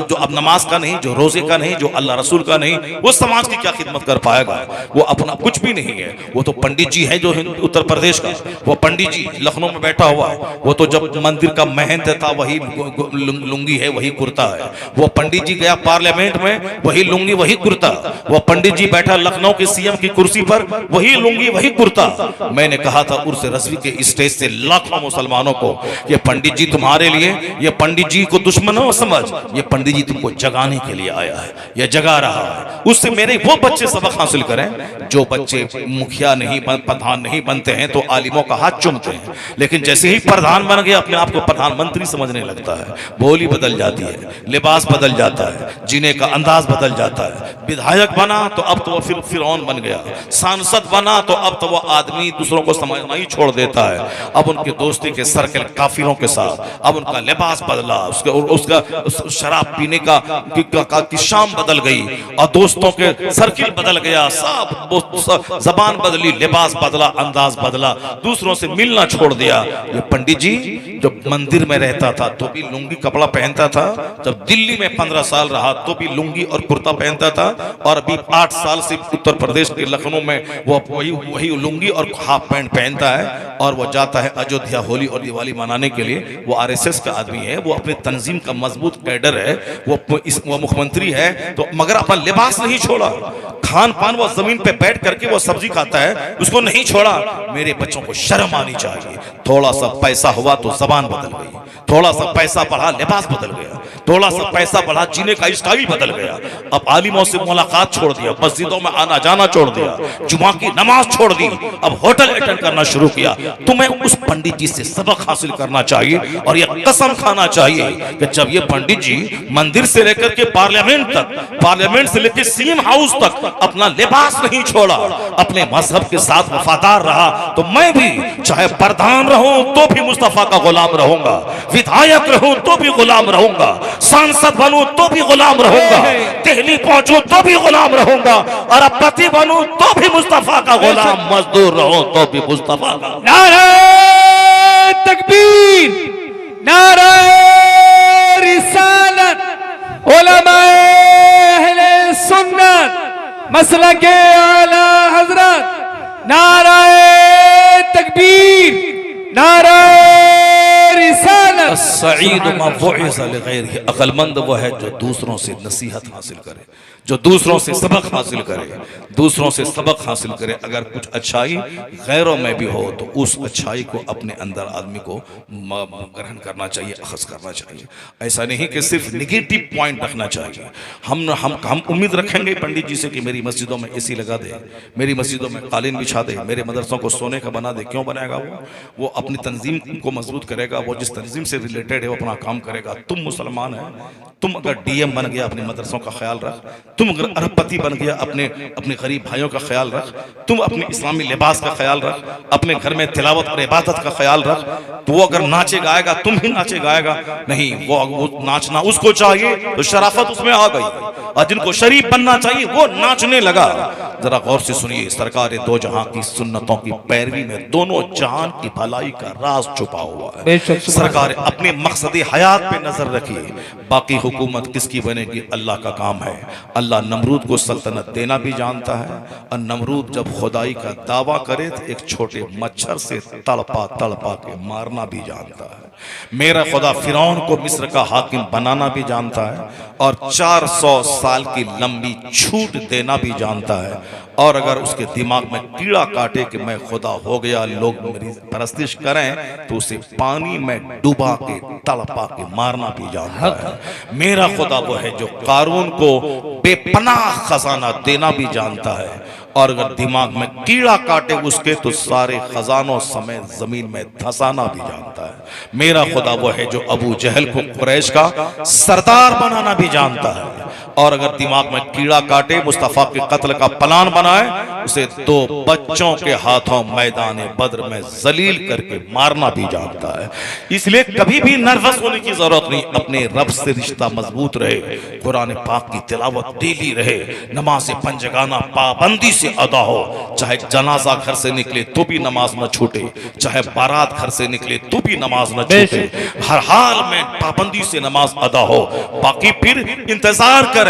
जो अब नमाज का नहीं, जो रोजे का नहीं, जो अल्लाह रसूल का नहीं, वो समाज की क्या खिदमत कर पाएगा? वो अपना कुछ भी नहीं है। वो तो पंडित जी है जो उत्तर प्रदेश का, वो पंडित जी लखनऊ में बैठा हुआ है, वो तो जब मंदिर का महंत था वही लुंगी है, वही कुर्ता है। वो पंडित जी गया पार्लियामेंट में, वही लुंगी वही कुर्ता। वो पंडित जी बैठा लखनऊ के सीएम की कुर्सी पर, वही लुंगी वही कुर्ता। मैंने कहा था उर्स रज़वी के स्टेज से लाखों मुसलमानों को, ये पंडित जी तुम्हारे लिए, ये पंडित जी को दुश्मन हो समझ, ये पंडित जी तुमको जगाने के लिए आया है, ये जगा रहा है। उससे मेरे वो बच्चे सबक हासिल करें जो बच्चे मुखिया नहीं प्रधान नहीं बनते हैं तो आलिमों का हाथ चूमते हैं, लेकिन जैसे ही प्रधान बन गया अपने आप को प्रधानमंत्री समझने लगता है। बोली बदल जाती है, लिबास बदल जाता है, जीने का अंदाज बदल जाता है, विधायक बना तो अब तो वो फिर फिरौन बन गया, सांसद बना तो अब तो वो आदमी दूसरों को समझना ही छोड़ देता है। अब उनके दोस्ती के सर्कल काफिरों के साथ, अब उनका लिबास बदला, उसका शराब पीने की शाम बदल गई और दोस्तों के सर्किल बदल गया, सब जबान बदली, लिबास बदला, अंदाज बदला, दूसरों से मिलना छोड़ दिया। ये पंडित जी जब मंदिर में रहता था तो भी लुंगी कपड़ा पहनता था, जब दिल्ली में 15 साल रहा तो भी लुंगी और कुर्ता पहनता था, और अभी 8 साल से उत्तर प्रदेश के लखनऊ में वो वही लुंगी और हाफ पैंट पहनता है और वो जाता है अयोध्या होली और दिवाली मनाने के लिए। वो आरएसएस का आदमी है, वो अपने तंजीम का मजबूत कैडर है, वो मुख्यमंत्री है, तो मगर अपना लिबास नहीं छोड़ा, खान पान वो जमीन पे बैठ करके वो सब्जी खाता है, उसको नहीं छोड़ा। मेरे बच्चों को शर्म आनी चाहिए। थोड़ा सा पैसा हुआ तो जबान बदल गई, थोड़ा सा पैसा बढ़ा लिबास बदल गया, थोड़ा सा पैसा बढ़ा जीने का स्टाइल बदल गया। अब आलिमों से मुलाकात छोड़ दिया, मस्जिदों में आना जाना छोड़ दिया, जुमा की नमाज छोड़ दी, अब होटल अटेंड करना शुरू किया। तुम्हें उस पंडित जी से सबक हासिल करना चाहिए और यह कसम खाना चाहिए कि जब ये पंडित जी मंदिर से लेकर के पार्लियामेंट तक, पार्लियामेंट से लेकर सीएम हाउस तक अपना लिबास नहीं छोड़ा, अपने मजहब के साथ वफादार रहा, तो मैं भी चाहे प्रधान रहूं तो भी मुस्तफा का गुलाम रहूंगा, विधायक रहूं तो भी गुलाम रहूंगा, सांसद बनूं तो भी गुलाम रहूंगा, दिल्ली पहुंचूं तो भी गुलाम रहूंगा, और अरबपति बनूं तो भी मुस्तफा का गुलाम, मजदूर रहूं तो भी मुस्तफा का। नारे तकबीर, नारे रिसालत, उलमाए अहले सुन्नत, मसलके आला हजरत, नारे तकबीर, नारे रिसालत। सईद मा वुइज़ लिगैरिही, अक्लमंद वो है जो दूसरों से नसीहत हासिल करे, जो दूसरों से सबक हासिल करे, दूसरों से सबक हासिल करे। अगर कुछ अच्छाई गैरों में भी हो तो उस अच्छाई को अपने अंदर आदमी को ग्रहण करना चाहिए, अखज़ करना चाहिए। ऐसा नहीं कि सिर्फ निगेटिव पॉइंट रखना चाहिए। हम उम्मीद रखेंगे पंडित जी से कि मेरी मस्जिदों में एसी लगा दे, मेरी मस्जिदों में कालीन बिछा दे, मेरे मदरसों को सोने का बना दे। क्यों बनाएगा वो अपनी तंजीम को मजबूत करेगा, वो जिस तंजीम से रिलेटेड है वो अपना काम करेगा। तुम मुसलमान है, तुम अगर डीएम बन गया अपने मदरसों का ख्याल रख, तुम अगर अरबपति बन गया अपने गरीब भाइयों का ख्याल रख, तुम अपने इस्लामी लिबास का ख्याल रख, अपने घर में तिलावत और इबादत का ख्याल रख। तो वो अगर नाचे गाएगा तुम ही नाचे गाएगा नहीं, वो नाचना उसको चाहिए तो शराफत उसमें आ गई, और जिनको शरीफ बनना चाहिए वो नाचने लगा। जरा गौर से सुनिए, सरकार दो जहां की सुन्नतों की पैरवी में दोनों जहान की भलाई का राज छुपा हुआ है। सरकार अपने मकसद हयात पे नजर रखिए, बाकी हुकूमत किसकी बनेगी अल्लाह का काम है। अल्लाह नमरूद को सल्तनत देना भी जानता है, और नमरूद जब खुदाई का दावा करे तो एक छोटे मच्छर से तड़पा तड़पा के मारना भी जानता है। मेरा खुदा फिरौन को मिस्र का हाकिम बनाना भी जानता है, और 400 साल की लंबी छूट देना भी जानता है। और अगर उसके दिमाग में कीड़ा काटे कि मैं खुदा हो गया, लोग मेरी परस्तिश करें, तो उसे पानी में डुबा के तड़पा के मारना भी जानता है। मेरा खुदा वो है जो कारून को बेपनाह खजाना देना भी जानता है, और अगर दिमाग में कीड़ा काटे उसके तो सारे खजानों समेत जमीन में धंसाना भी जानता है। मेरा खुदा वो है जो अबू जहल को कुरैश का सरदार बनाना भी जानता है, और अगर दिमाग में कीड़ा काटे मुस्तफा के कत्ल का प्लान बनाए, उसे 2 बच्चों के हाथों मैदान बद्र में जलील करके मारना भी जानता है। इसलिए कभी भी नर्वस होने की जरूरत नहीं, अपने रब से रिश्ता मजबूत रहे, कुरान पाक की तिलावत डेली रहे, नमाज पंजगाना पाबंदी से अदा हो, चाहे जनाजा घर से निकले तो भी नमाज न छूटे, चाहे बारात घर से निकले तो भी नमाज न छूटे, हर हाल में पाबंदी से नमाज अदा हो। बाकी फिर इंतजार करें,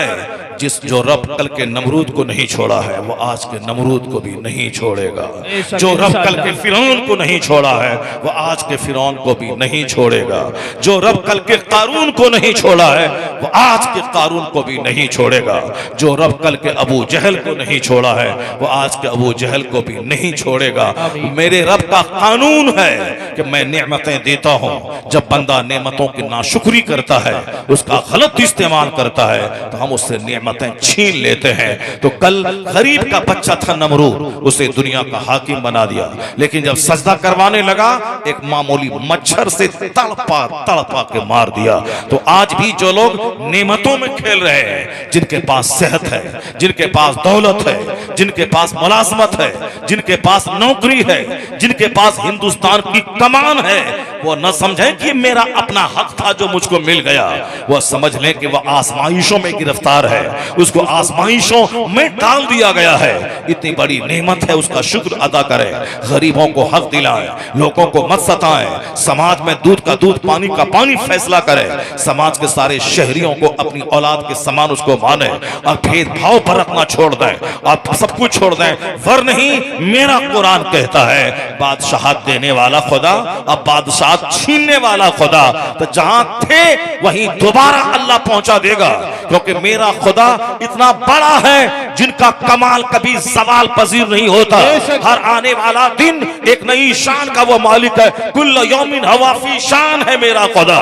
जो रब कल के नमरूद को नहीं छोड़ा है वो आज के नमरूद को भी नहीं छोड़ेगा, जो रब कल के फिरौन को नहीं छोड़ा है वो आज के फिरौन को भी नहीं छोड़ेगा, जो रब कल के कारून को नहीं छोड़ा है वो आज के कारून को भी नहीं छोड़ेगा, जो रब कल के अबू जहल को नहीं छोड़ा है वो आज के अबू जहल को भी नहीं छोड़ेगा। मेरे रब का कानून है कि मैं नेमतें देता हूं, जब बंदा नेमतों की नाशुक्री करता है, उसका गलत इस्तेमाल करता है, तो हम उससे नेमत नेमतें छीन लेते हैं। तो कल गरीब का बच्चा था नमरूद, उसे दुनिया का हाकिम बना दिया, लेकिन जब सजदा करवाने लगा एक मामूली मच्छर से तड़पा तड़पा के मार दिया। तो आज भी जो लोग नेमतों में खेल रहे हैं, जिनके पास सेहत है, जिनके पास दौलत है, जिनके पास मुलाजमत है, जिनके पास नौकरी है, जिनके पास हिंदुस्तान की कमान है, वो न समझें कि मेरा अपना हक था जो मुझको मिल गया, वो समझ लें कि वह आजमाइशों में गिरफ्तार है, उसको आजमाइशों में डाल दिया गया है। इतनी बड़ी नेमत है, उसका शुक्र अदा करें, गरीबों को हक दिलाएं, लोगों को मत सताएं, समाज में दूध का दूध पानी का पानी फैसला करें, समाज के सारे शहरियों को अपनी औलाद के समान उसको माने और भेदभाव बरतना छोड़ दें और सब कुछ छोड़ दें। वर नहीं, मेरा कुरान कहता है बादशाहत देने वाला खुदा अब बादशाहत छीनने वाला खुदा, तो जहां थे वहीं दोबारा अल्लाह पहुंचा देगा, क्योंकि मेरा खुदा इतना बड़ा है जिनका कमाल कभी सवाल पजीर नहीं होता। हर आने वाला दिन एक नई शान का वो मालिक है। कुल्ल यौमिन हवा फी शान है मेरा खुदा,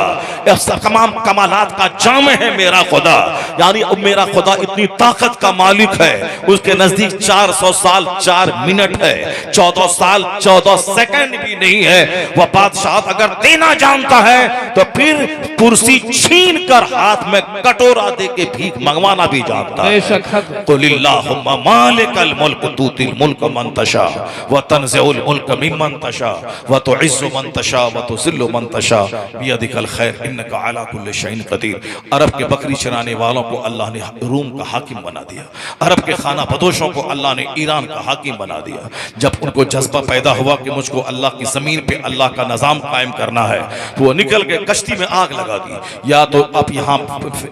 तमाम कमालात का जाम है मेरा खुदा। यानी अब मेरा खुदा इतनी ताकत का मालिक है, उसके नजदीक 400 साल 4 मिनट है, 14 साल 14 सेकंड भी नहीं है। वह बादशाह अगर देना जानता है तो फिर कुर्सी छीन कर हाथ में कटोरा दे के भीख मंगवाना भी जानता है। कुलिल्लाहुम्मा मालिकल मुल्क तूतिल मुल्क मन तशा व तनज़िउल मुल्क मिम्मन तशा व तुइज़्ज़ु मन तशा व तुज़िल्लु मन तशा बियदिकल खैर इन्नका अला कुल्लि शैइन क़दीर। अरब के बकरी चराने वालों को अल्लाह ने रूम का हाकिम बना दिया, अरब के खाना बदोशों को अल्लाह ने ईरान का हाकिम बना दिया। जब उनको जज्बा पैदा हुआ कि मुझको अल्लाह की जमीन पे अल्लाह का निजाम कायम करना है, तो वो निकल के कश्ती में आग लगा दी, या तो अब यहाँ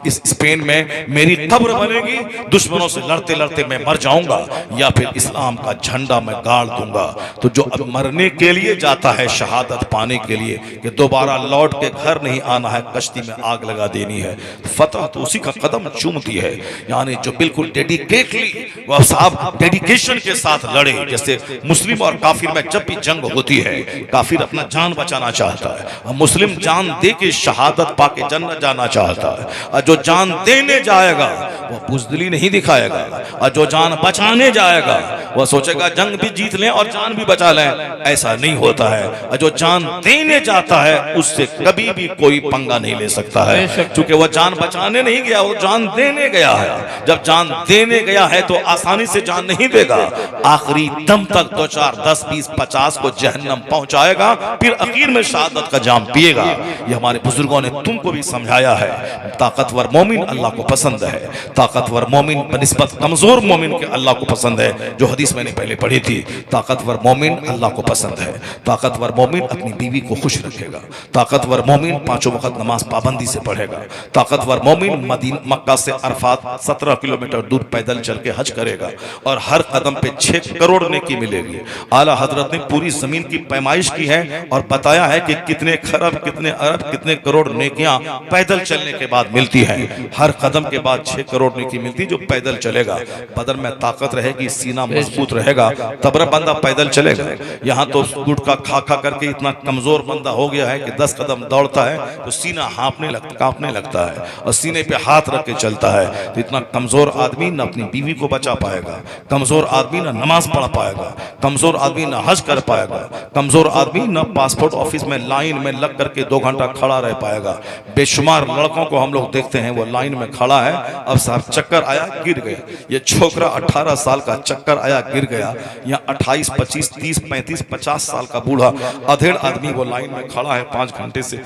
इस स्पेन में मेरी कब्र बनेगी, दुश्मनों से लड़ते लड़ते मैं मर जाऊंगा, या फिर इस्लाम का झंडा मैं गाड़ दूंगा। तो जो अब मरने के लिए जाता है शहादत पाने के लिए कि दोबारा लौट के घर नहीं आना है, कश्ती में आग लगा देनी है, फतह तो उसी का कदम चूमती है। यानी जो बिल्कुल डेडिकेटली वह साहब डेडिकेशन के साथ लड़े, जैसे मुस्लिम और काफिर में जब भी जंग होती है, काफिर अपना जान बचाना चाहता है और मुस्लिम जान दे के शहादत पाके जन्नत जाना चाहता है। और जो जान देने जाएगा वह बुज़दिली नहीं दिखाएगा, और जो जान बचाने जाएगा वह सोचेगा जंग भी जीत लें और जान भी बचा लें। ऐसा नहीं होता है। और जो जान देने जाता है उससे कभी भी कोई पंगा नहीं ले सकता है, क्योंकि वह जान बचाने नहीं गया, वो जान देने गया है। जब जान देने गया है तो आसानी से जान नहीं देगा, आखिरी दम तक 2 4 10 20 50 को जहन्नम पहुंचाएगा, फिर आखिर में शहादत का जाम पिएगा। ये हमारे बुजुर्गों ने तुमको भी समझाया है। ताकतवर मोमिन अल्लाह को पसंद है, ताकतवर मोमिन बनिस्बत कमजोर मोमिन के अल्लाह को पसंद है। जो हदीस मैंने पहले पढ़ी थी, ताकतवर मोमिन अल्लाह को पसंद है, ताकतवर मोमिन अपनी बीवी को खुश रखेगा, ताकतवर मोमिन 5 वक्त नमाज पाबंदी से पढ़ेगा, ताकतवर मोमिन मक्का से अरफात 17 किलोमीटर दूर पैदल चल के हज करेगा और हर कदम पे 6 करोड़ नेकी मिलेगी। आला हजरत ने पूरी जमीन की पैमाइश की है और बताया है कि कितने खरब, कितने अरब, कितने करोड़ नेकियां पैदल चलने के बाद मिलती हैं। हर कदम के बाद 6 करोड़ नेकी मिलती जो पैदल चलेगा। बदन में ताकत रहेगी, सीना मजबूत रहेगा, तब बंदा पैदल चलेगा। यहाँ तो गुटखा खा खा करके इतना कमजोर बंदा हो गया है कि 10 कदम दौड़ता है तो सीना कांपने लगता है और सीने पे हाथ रख के चलता है। तो इतना कमजोर आदमी न अपनी बीवी को बचा पाएगा, कमजोर आदमी न नमाज पढ़ पाएगा, कमजोर आदमी न हज कर पाएगा, कमजोर आदमी न पासपोर्ट ऑफिस में लाइन में लग करके 2 घंटा खड़ा रह पाएगा। बेशुमार लड़कों को हम लोग देखते हैं वो लाइन में खड़ा है, अब साहब चक्कर आया गिर गया। ये छोकरा 18 साल का चक्कर आया गिर गया, या 28 25 30 35 50 साल का बूढ़ा अधेड़ आदमी वो लाइन में खड़ा है 5 घंटे से,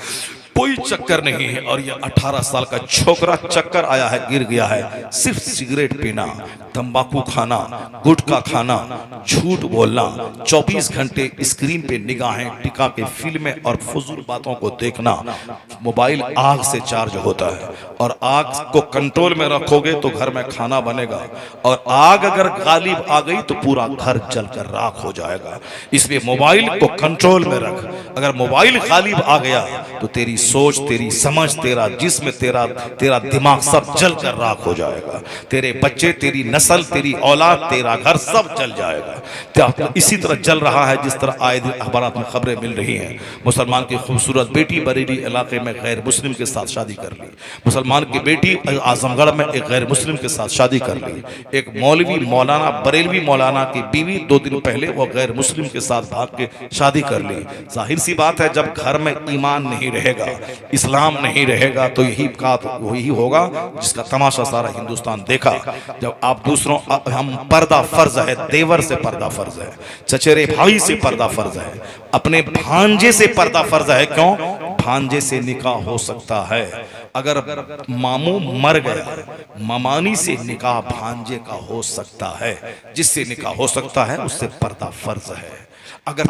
कोई चक्कर नहीं है। और ये 18 साल का छोकरा चक्कर आया है गिर गया है। सिर्फ सिगरेट पीना, तंबाकू खाना, गुटखा खाना, झूठ बोलना, 24 घंटे स्क्रीन पे निगाहें टिका के फिल्में और फजूल बातों को देखना। मोबाइल आग से चार्ज होता है और आग को कंट्रोल में रखोगे तो घर में खाना बनेगा, और आग अगर गालिब आ गई तो पूरा घर जलकर राख हो जाएगा। इसलिए मोबाइल को कंट्रोल में रख। अगर मोबाइल गालिब आ गया तो तेरी सोच, तेरी समझ, तेरा जिस्म, तेरा दिमाग सब जल कर राख हो जाएगा। तेरे बच्चे, तेरी नस्ल, तेरी औलाद, तेरा घर सब जल जाएगा। तो इसी तरह जल रहा है जिस तरह आए दिन अखबारात में खबरें मिल रही हैं। मुसलमान की खूबसूरत बेटी बरेली इलाके में गैर मुस्लिम के साथ शादी कर ली। मुसलमान की बेटी आजमगढ़ में एक गैर मुस्लिम के साथ शादी कर ली। एक मौलवी मौलाना, बरेलवी मौलाना की बीवी 2 दिन पहले वो गैर मुस्लिम के साथ भाग के शादी कर ली। जाहिर सी बात है, जब घर में ईमान नहीं रहेगा, इस्लाम नहीं रहेगा, तो यही होगा जिसका तमाशा सारा हिंदुस्तान देखा। जब आप दूसरों, हम पर्दा फर्ज है, देवर से पर्दा फर्ज है, चचेरे भाई से पर्दा फर्ज है, अपने भांजे से पर्दा फर्ज है। क्यों? भांजे से निकाह हो सकता है। अगर मामू मर गया, ममानी से निकाह भांजे का हो सकता है। जिससे निकाह हो सकता है उससे पर्दा फर्ज है। अगर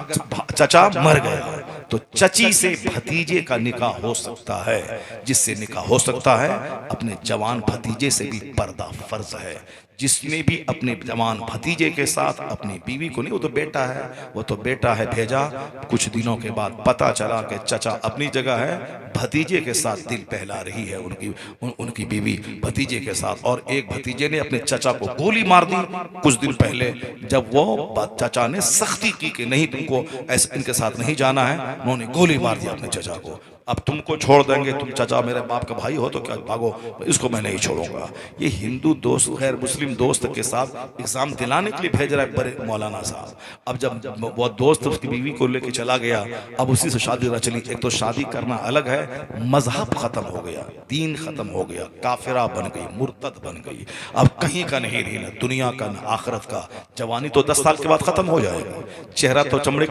चचा मर गया तो चची से भतीजे का निकाह हो सकता है। जिससे निकाह हो सकता है, अपने जवान भतीजे से भी पर्दा फर्ज है। जिसने भी अपने जवान भतीजे के साथ अपनी बीवी को, नहीं वो तो बेटा है, वो तो बेटा है, भेजा। कुछ दिनों के बाद पता चला कि चचा अपनी जगह है, भतीजे के साथ दिल बहला रही है उनकी बीवी भतीजे के साथ। और एक भतीजे ने अपने चचा को गोली मार दी कुछ दिन पहले, जब वो चचा ने सख्ती की कि नहीं, तुमको ऐसे इनके साथ नहीं जाना है, उन्होंने गोली मार दी अपने चचा को। अब तुमको छोड़ देंगे, तुम चचा मेरे बाप का भाई हो तो क्या भागो, इसको मैं नहीं छोड़ूंगा। ये हिंदू दोस्त गैर मुस्लिम दोस्त के साथ एग्जाम दिलाने के लिए भेज रहा है बड़े मौलाना साहब। अब जब वो दोस्त उसकी बीवी को लेके चला गया, अब उसी से शादी रचली। एक तो शादी करना अलग है, मजहब खत्म हो गया, दीन खत्म हो गया, काफिरा बन गई, मुर्तद बन गई। अब कहीं का नहीं रही, ना दुनिया का ना आखिरत का। जवानी तो 10 साल के बाद खत्म हो जाएगा, चेहरा तो चमड़े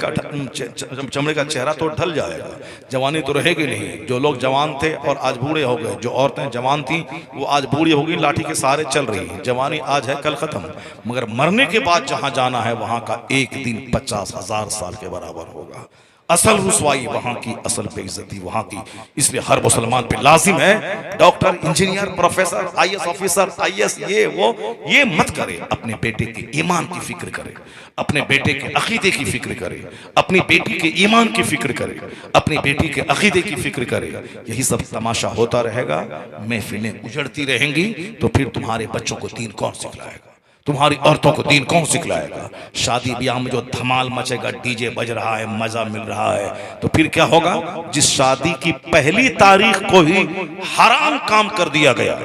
का चेहरा तो ढल जाएगा, जवानी तो रहेगी नहीं। जो लोग जवान थे और आज बूढ़े हो गए, जो औरतें जवान थी वो आज बूढ़ी हो गई, लाठी के सहारे चल रही है। जवानी आज है, कल खत्म। मगर मरने के बाद जहां जाना है वहां का एक दिन 50,000 साल के बराबर होगा। असल रुसवाई वहां की, असल बेइज्जती वहां की। इसलिए हर मुसलमान पे लाजिम है, doctor, engineer, professor, IAS officer, IAS, ये मत करे। अपने बेटे के ईमान की फिक्र करे, अपने बेटे के अकीदे की फिक्र करे, अपनी बेटी के ईमान की फिक्र करे, अपनी बेटी के अकीदे की फिक्र करे। यही सब तमाशा होता रहेगा, महफिलें उजड़ती रहेंगी, तो फिर तुम्हारे बच्चों को दीन कौन सिखलाएगा? तुम्हारी औरतों को दीन कौन सिखलाएगा? शादी ब्याह में जो धमाल मचेगा, डीजे बज रहा है, मजा मिल रहा है, तो फिर क्या होगा? जिस शादी की पहली तारीख को ही हराम काम कर दिया गया,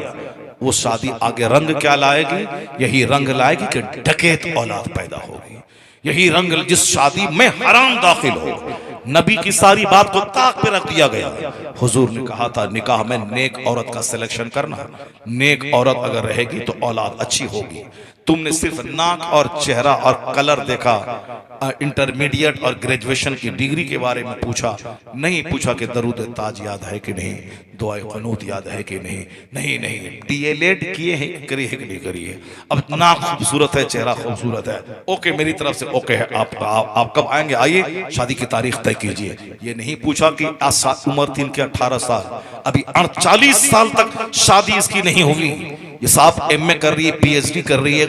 वो शादी आगे रंग क्या लाएगी? यही रंग लाएगी कि डकैत औलाद पैदा होगी। यही रंग, जिस शादी में हराम दाखिल हो, नबी की सारी बात को ताक पे रख दिया गया। हुजूर ने कहा था, निकाह में नेक औरत का सिलेक्शन करना। नेक औरत अगर रहेगी तो औलाद अच्छी होगी। तुमने सिर्फ नाक और चेहरा और कलर देखा, इंटरमीडिएट और ग्रेजुएशन की डिग्री के बारे में पूछा, नहीं पूछा कि दरूद ताज याद है कि नहीं, दुआए क़ुनूत याद है कि नहीं। नहीं, DLED किए हैं, करिए कि नहीं करिए। अब नाक खूबसूरत है, चेहरा खूबसूरत है, ओके, मेरी तरफ से ओके है। आप कब आएंगे? आइए, शादी की तारीख तय कीजिए। ये नहीं पूछा कि आज उम्र थी इनके 18 साल, अभी 40 साल तक शादी इसकी नहीं होगी। ये साहब MA कर रही है, PhD कर रही है,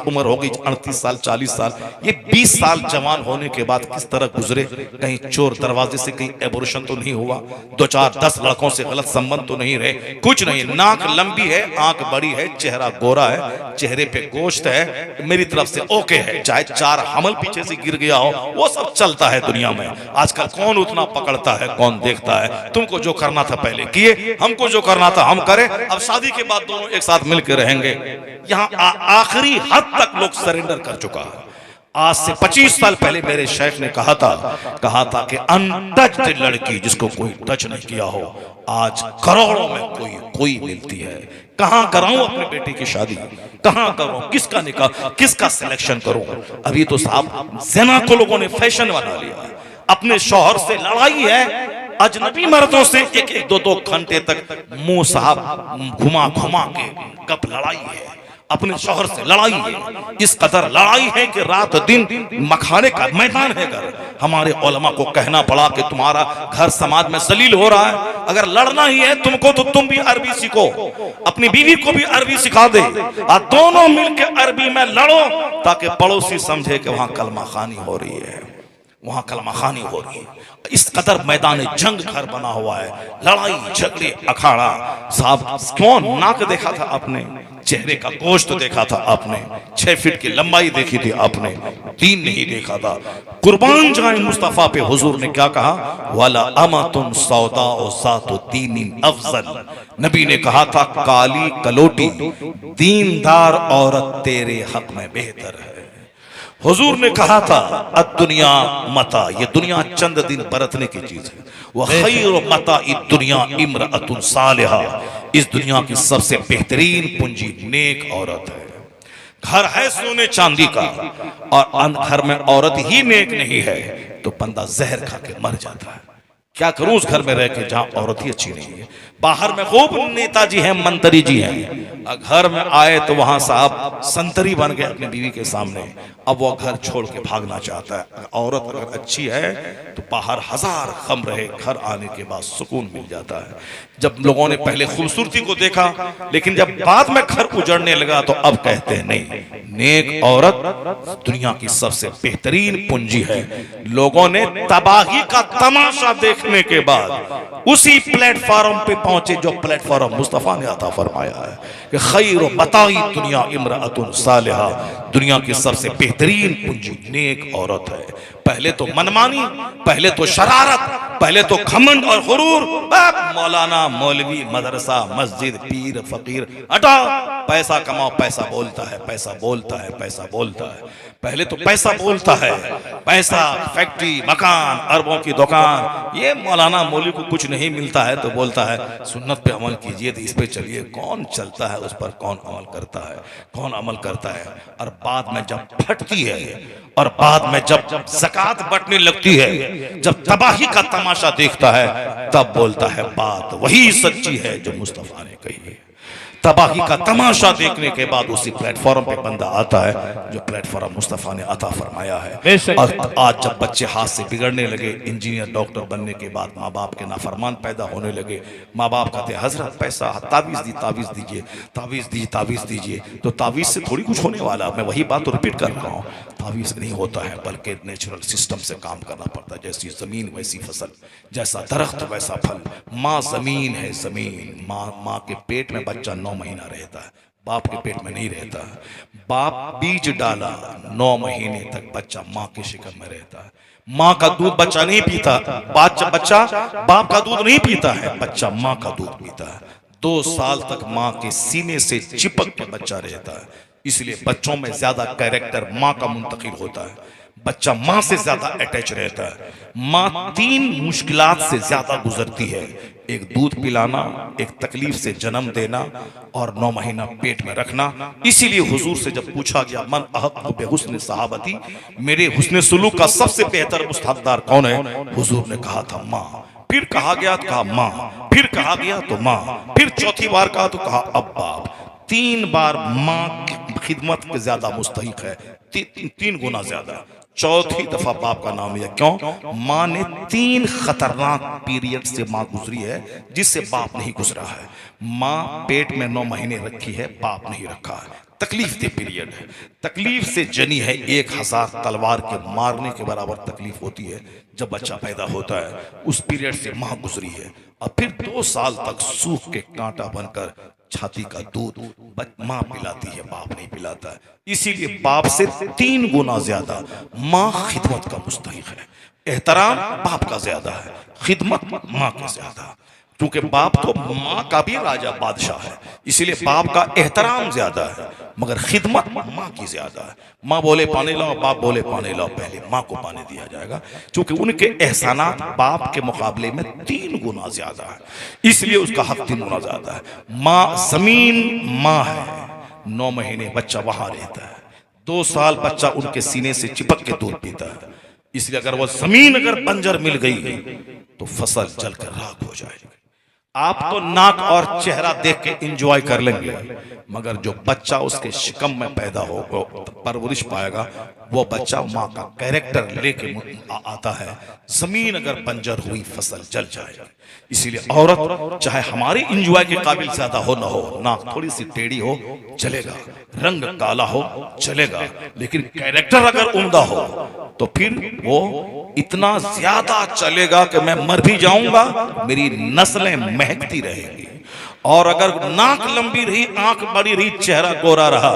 उम्र हो गई 38 साल, 40 साल। ये 20 साल जवान होने के बाद किस तरह गुजरे? कहीं चोर दरवाजे से कहीं एबोर्शन तो नहीं हुआ? 2-4-10 लड़कों से गलत संबंध तो नहीं रहे? कुछ नहीं। नाक लंबी है, आंख बड़ी है, चेहरा गोरा है, चेहरे पे गोश्त है, मेरी तरफ से ओके है। चाहे 4 हमल पीछे से गिर गया हो, वो सब चलता है दुनिया में। आजकल कौन उतना पकड़ता है, कौन देखता है? तुमको जो करना था पहले किए, हमको जो करना था हम करें। अब शादी के बाद दोनों एक साथ मिलकर रहेंगे। यहां आखिरी हद तक लोग सरेंडर कर चुका है। आज से 25 साल पहले मेरे शेख ने कहा था कि अनटच्ड लड़की जिसको कोई टच नहीं किया हो, आज करोड़ों में कोई मिलती है। कहां कराऊं अपने बेटे की शादी? कहां करूं? किसका निकाह, किसका सिलेक्शन करूं? अभी तो साहब ज़िना को लोगों ने फैशन बना लिया। अपने शौहर से लड़ाई है, अजनबी मर्दों से 1-2 घंटे तक मुंह साहब घुमा के कब लड़ाई है। अपने शौहर से लड़ाई है, इस कदर लड़ाई है कि रात दिन मखाने का मैदान है घर। हमारे उलमा को कहना पड़ा कि तुम्हारा घर समाज में जलील हो रहा है, अगर लड़ना ही है तुमको तो तुम भी अरबी सीखो, अपनी बीवी को भी अरबी सिखा दे, और दोनों मिलकर अरबी में लड़ो, ताकि पड़ोसी समझे कि वहां कलमा खानी हो रही है। वहां कलमा खानी हो रही है। इस कदर मैदान जंग घर बना हुआ है, लड़ाई झगड़े अखाड़ा। साहब क्यों नाक देखा था आपने, चेहरे का गोश्त देखा था आपने, 6 फीट की लंबाई देखी थी आपने, दीन नहीं देखा था। कुर्बान जाए मुस्तफा पे। हुजूर ने क्या कहा, वाला अमातुन सौदा ओ सातो दीनिन अफजल। नबी ने कहा था काली कलोटी दीनदार औरत तेरे हक में बेहतर है। हुजूर ने कहा था अद्दुनिया मता, ये दुनिया चंद दिन बरतने की चीज है। वह खैर मता दुनिया इमरातुन सालिहा, इस दुनिया की सबसे बेहतरीन पूंजी नेक औरत है। घर है सोने चांदी का और घर में औरत ही नेक नहीं है तो बंदा जहर खा के मर जाता है। क्या करूं उस घर में रह के जहां औरत ही अच्छी नहीं है। बाहर में खूब नेताजी हैं, मंत्री जी हैं, घर में आए तो वहां साहब संतरी बन गए अपनी बीवी के सामने। अब वो घर छोड़ के भागना चाहता है। औरत अगर अच्छी है तो बाहर हजार गम रहे, घर आने के बाद सुकून मिल जाता है। जब लोगों ने पहले खूबसूरती को देखा, लेकिन जब बाद में घर उजड़ने लगा तो अब कहते हैं नहीं, नेक औरत दुनिया की सबसे बेहतरीन पूंजी है। लोगों ने तबाही का तमाशा देखने के बाद उसी प्लेटफॉर्म पे पहुंचे जो प्लेटफॉर्म मुस्तफा ने अता फरमाया है कि खैर बताई दुनिया इमरातुन सालिहा, दुनिया की सबसे बेहतरीन पूंजी नेक औरत है। पहले तो मनमानी, पहले तो शरारत, पहले तो घमंड और गुरूर, मौलाना मौलवी मदरसा मस्जिद पीर फकीर, हटा पैसा कमाओ, पैसा बोलता है, पैसा बोलता है, पैसा बोलता है। पहले तो पैसा बोलता है, पैसा, फैक्ट्री, मकान, अरबों की दुकान। ये मौलाना मौलवी को कुछ नहीं मिलता है तो बोलता है सुन्नत पे अमल कीजिए, तो इस पे चलिए। कौन चलता है उस पर, कौन अमल करता है, कौन अमल करता है। और बाद में जब फटती है और बाद में जब ज़कात बंटने लगती है, जब तबाही का तमाशा देखता है, तब बोलता है बात वही सच्ची है जो मुस्तफा ने कही है। तबाही का तमाशा देखने के बाद उसी प्लेटफॉर्म पे बंदा आता है जो प्लेटफॉर्म मुस्तफा ने अता फरमाया है। और आज जब बच्चे हाथ से बिगड़ने लगे, इंजीनियर डॉक्टर बनने के बाद माँ बाप के नाफरमान पैदा होने लगे, माँ बाप कहते हजरत पैसा तावीज़ दी, तावीज़ दीजिए, तावीज़ दीजिए, तावीज़ दीजिए। तो तावीज़ से थोड़ी कुछ होने वाला, मैं वही बात तो रिपीट कर रहा हूँ। तावीज़ नहीं होता है बल्कि नेचुरल सिस्टम से काम करना पड़ता है। जैसी जमीन वैसी फसल, जैसा दरख्त वैसा फल। माँ जमीन है, जमीन। माँ के पेट में बच्चा 9 महीना रहता है, बाप के पेट में नहीं रहता। बाप बीज डाला, 9 महीने तक बच्चा माँ के शिकम में रहता है। माँ का दूध बच्चा नहीं पीता, बच्चा बाप का दूध नहीं पीता है, बच्चा माँ का दूध पीता है। 2 साल तक माँ के सीने से चिपक के बच्चा रहता है। इसलिए बच्चों में ज्यादा कैरेक्टर माँ का मुंतकिल होता है। बच्चा माँ से ज्यादा अटैच रहता है। माँ 3 मुश्किलात से ज्यादा गुजरती है, एक दूध पिलाना, एक तकलीफ से जन्म देना और 9 महीना पेट में रखना। इसीलिए हुजूर से जब पूछा गया मन अहक़्क़ु बिहुस्न सहाबती, मेरे हुस्न सुलूक का सबसे बेहतर मुस्तहक़दार कौन है, हुजूर ने कहा था माँ। फिर कहा गया तो कहा माँ, फिर कहा गया तो माँ, फिर चौथी बार कहा तो कहा अब बाप। 3 बार माँ की खिदमत के ज्यादा मुस्तहिक है, 3 गुना ज्यादा। चौथी दफा बाप का नाम लिया, क्यों? माँ ने 3 खतरनाक पीरियड से माँ गुजरी है जिससे बाप नहीं गुजरा है। माँ पेट में 9 महीने रखी है, बाप नहीं रखा है। तकलीफ दे पीरियड है, तकलीफ से जनी है। 1000 तलवार के मारने के बराबर तकलीफ होती है जब बच्चा पैदा होता है। उस पीरियड से माँ गुजरी है और फिर 2 साल तक सूख के कांटा बनकर छाती का दूध माँ पिलाती है, बाप नहीं पिलाता है। इसीलिए बाप से 3 गुना ज्यादा माँ खिदमत का मुस्तहिक है। एहतराम बाप का ज्यादा है, खिदमत माँ का ज्यादा। क्योंकि बाप तो माँ का भी राजा बादशाह है, इसीलिए बाप का एहतराम ज्यादा है, मगर खिदमत माँ की ज्यादा है। माँ बोले पानी लाओ, बाप बोले पानी लाओ, पहले माँ को पानी दिया जाएगा, क्योंकि उनके एहसानात बाप के मुकाबले में 3 गुना ज्यादा है, इसलिए उसका हक 3 गुना ज्यादा है। माँ जमीन माँ है, 9 महीने बच्चा वहां रहता है, 2 साल बच्चा उनके सीने से चिपक के दूध पीता है। इसलिए अगर वो जमीन अगर बंजर मिल गई तो फसल जलकर राख हो जाएगी। आप तो नाक और चेहरा देख के एंजॉय कर लेंगे, मगर जो बच्चा उसके शिकम में पैदा हो परवरिश पाएगा वो बच्चा माँ का कैरेक्टर लेके आता है। जमीन अगर बंजर हुई फसल जल जाएगी। इसीलिए औरत चाहे हमारी इंजॉय के काबिल ज्यादा हो ना हो, नाक थोड़ी सी टेढ़ी हो चलेगा, रंग काला हो चलेगा, लेकिन कैरेक्टर अगर उम्दा हो तो फिर वो इतना ज्यादा चलेगा कि मैं मर भी जाऊंगा, मेरी नस्लें महकती रहेंगी। और अगर नाक लंबी रही, आंख बड़ी रही, चेहरा गोरा रहा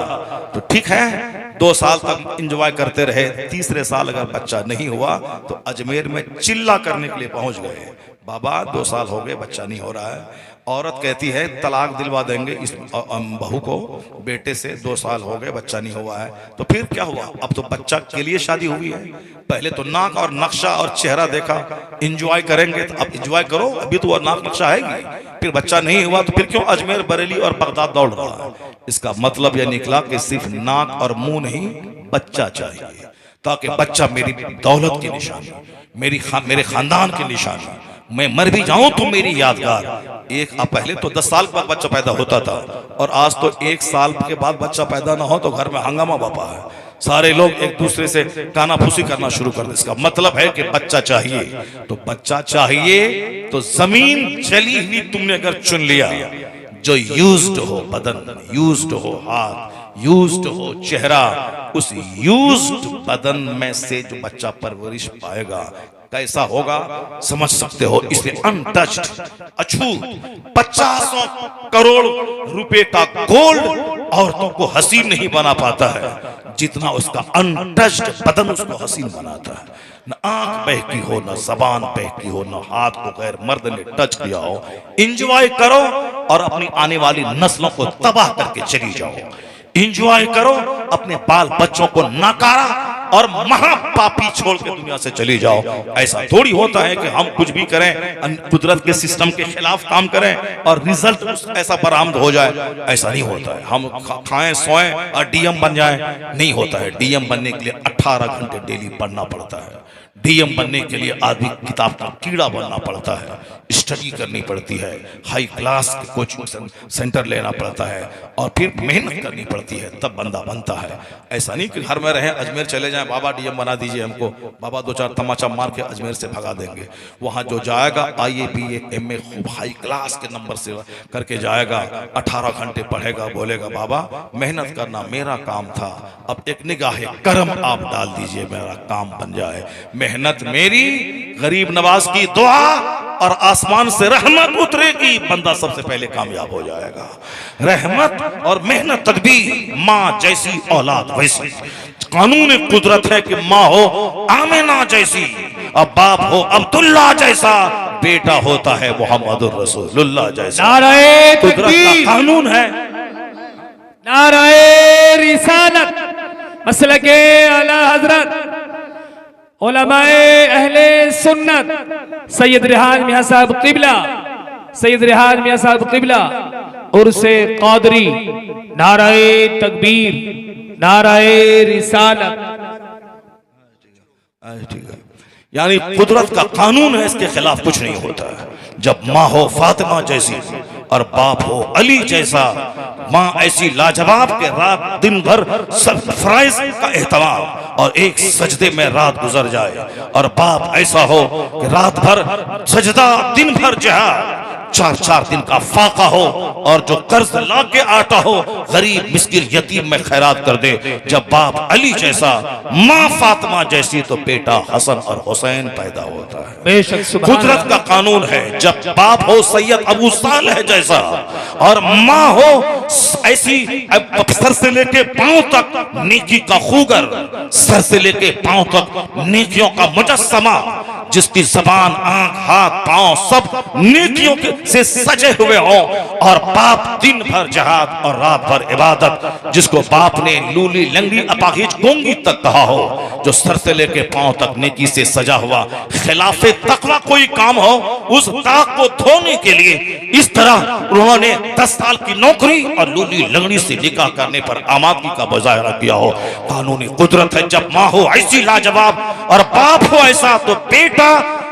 तो ठीक है, 2 साल तक एंजॉय करते रहे। तीसरे साल अगर बच्चा नहीं हुआ तो अजमेर में चिल्ला करने के लिए पहुंच गए, बाबा 2 साल हो गए बच्चा नहीं हो रहा है। औरत कहती है तलाक दिलवा देंगे इस बहू को, बेटे से 2 साल हो गए बच्चा नहीं हुआ है। तो फिर क्या हुआ? अब तो बच्चा के लिए शादी हुई है। पहले तो नाक और नक्शा और चेहरा देखा, एंजॉय करेंगे तो अब एंजॉय करो, अभी तो नाक नक्शा है ही। फिर बच्चा नहीं हुआ तो फिर क्यों अजमेर, बरेली और बगदाद दौड़ रहा है? इसका मतलब यह निकला कि सिर्फ नाक और मुंह नहीं, बच्चा चाहिए, ताकि बच्चा मेरी दौलत की निशानी, मेरे खानदान की निशानी, मैं मर भी जाऊं तो मेरी यादगार। पहले तो 10 साल के बाद बच्चा पैदा होता था, और आज तो 1 साल के बाद बच्चा पैदा ना हो तो घर में हंगामा बापा है। सारे लोग एक दूसरे से कानाफूसी करना शुरू कर दे। इसका मतलब है कि बच्चा चाहिए। तो बच्चा चाहिए तो जमीन चली हुई तुमने अगर चुन लिया, जो यूज्ड हो बदन, यूज्ड हो हाथ, यूज्ड हो चेहरा, उस यूज्ड बदन में से जो बच्चा परवरिश पाएगा कैसा होगा समझ सकते हो। इसलिए अनटच्ड, अछूत 50 करोड़ रुपए का गोल्ड औरतों को हसीन नहीं बना पाता है जितना उसका अनटच्ड बदन उसको हसीन बनाता है। न आंख बहकी हो, न जबान बहकी हो, न हाथ को गैर मर्द ने टच किया हो। एंजॉय करो और अपनी आने वाली नस्लों को तबाह करके चली जाओ। एंजॉय करो, अपने बाल बच्चों को नकारा और महापापी छोड़ के दुनिया से चली जाओ। ऐसा थोड़ी होता है कि हम कुछ भी करें, कुदरत के सिस्टम के खिलाफ काम करें और रिजल्ट ऐसा बरामद हो जाए। ऐसा नहीं होता है। हम खाएं सोएं और डीएम बन जाएं, नहीं होता है। डीएम बनने के लिए 18 घंटे डेली पढ़ना पड़ता है। डीएम बनने के लिए आदमी किताब का कीड़ा बनना पड़ता है, स्टडी करनी पड़ती है, हाई क्लास कोचिंग सेंटर लेना पड़ता है और फिर मेहनत करनी पड़ती है, तब बंदा बनता है। ऐसा नहीं कि घर में रहें, अजमेर चले जाएं, बाबा डीएम बना दीजिए हमको, बाबा 2-4 तमाचा मार के अजमेर से भगा देंगे। वहां जो जाएगा IAA BA MA खूब हाई क्लास के नंबर से करके जाएगा, 18 घंटे पढ़ेगा, बोलेगा बाबा मेहनत करना मेरा काम था, अब एक निगाह करम आप डाल दीजिए, मेरा काम बन जाए। मेहनत मेरी, गरीब नवाज की दुआ और आसमान से रहमत उतरेगी, बंदा सबसे पहले कामयाब हो जाएगा। रहमत और मेहनत तदबीर, माँ जैसी औलाद वैसी। कानून कुदरत है कि माँ हो आमिना जैसी और बाप हो अब्दुल्ला जैसा, बेटा होता है मुहम्मदुर रसूलुल्लाह जैसा। नाराए कुदरत का तकबीर, कानून है। नाराए रिसालत, मसलके आला हजरत उलमाए अहले सुन्नत सैयद रिहान मियां साहब क़िबला, सैयद रिहान मियां साहब क़िबला उर्से क़ादरी। नाराए तकबीर, नाराए रिसालत। यानी कुदरत का कानून है, इसके खिलाफ कुछ नहीं होता है। जब माँ हो फातिमा जैसी और बाप हो अली जैसा, माँ ऐसी लाजवाब के रात दिन भर सब फराइज का एहतमाम और एक सजदे में रात गुजर जाए, और बाप ऐसा हो कि रात भर सजदा दिन भर जिहाद, 4-4 दिन का फाका हो और जो कर्ज ला के आता हो गरीब मिस्किन यतीम में खैरात कर दे। जब बाप अली जैसा, माँ फातिमा जैसी, तो बेटा हसन और हुसैन पैदा होता है। बेशक सुभान कुदरत का कानून है। जब बाप हो सैयद अबू सालेह जैसा और माँ हो ऐसी सर से लेके पांव तक नेकी का खूगर, सर से लेके पांव तक नेकियों का मुजस्समा, जिसकी जबान आंख हाथ पांव सब नेकियों से सजे हुए हो, और बाप दिन भर जहाद और रात भर इबादत, जिसको बाप ने लूली लंगड़ी अपाहिज गोंगी तक कहा हो, जो सर से लेके पांव तक नेकी से सजा हुआ। खिलाफे तकवा कोई काम हो, उस दाग को धोने के लिए इस तरह उन्होंने 10 साल की नौकरी और लूली लंगड़ी से निकाह करने पर आमादगी का मुजाहरा किया हो। कानूनी कुदरत है। जब माँ हो ऐसी लाजवाब और बाप हो ऐसा, तो बेटा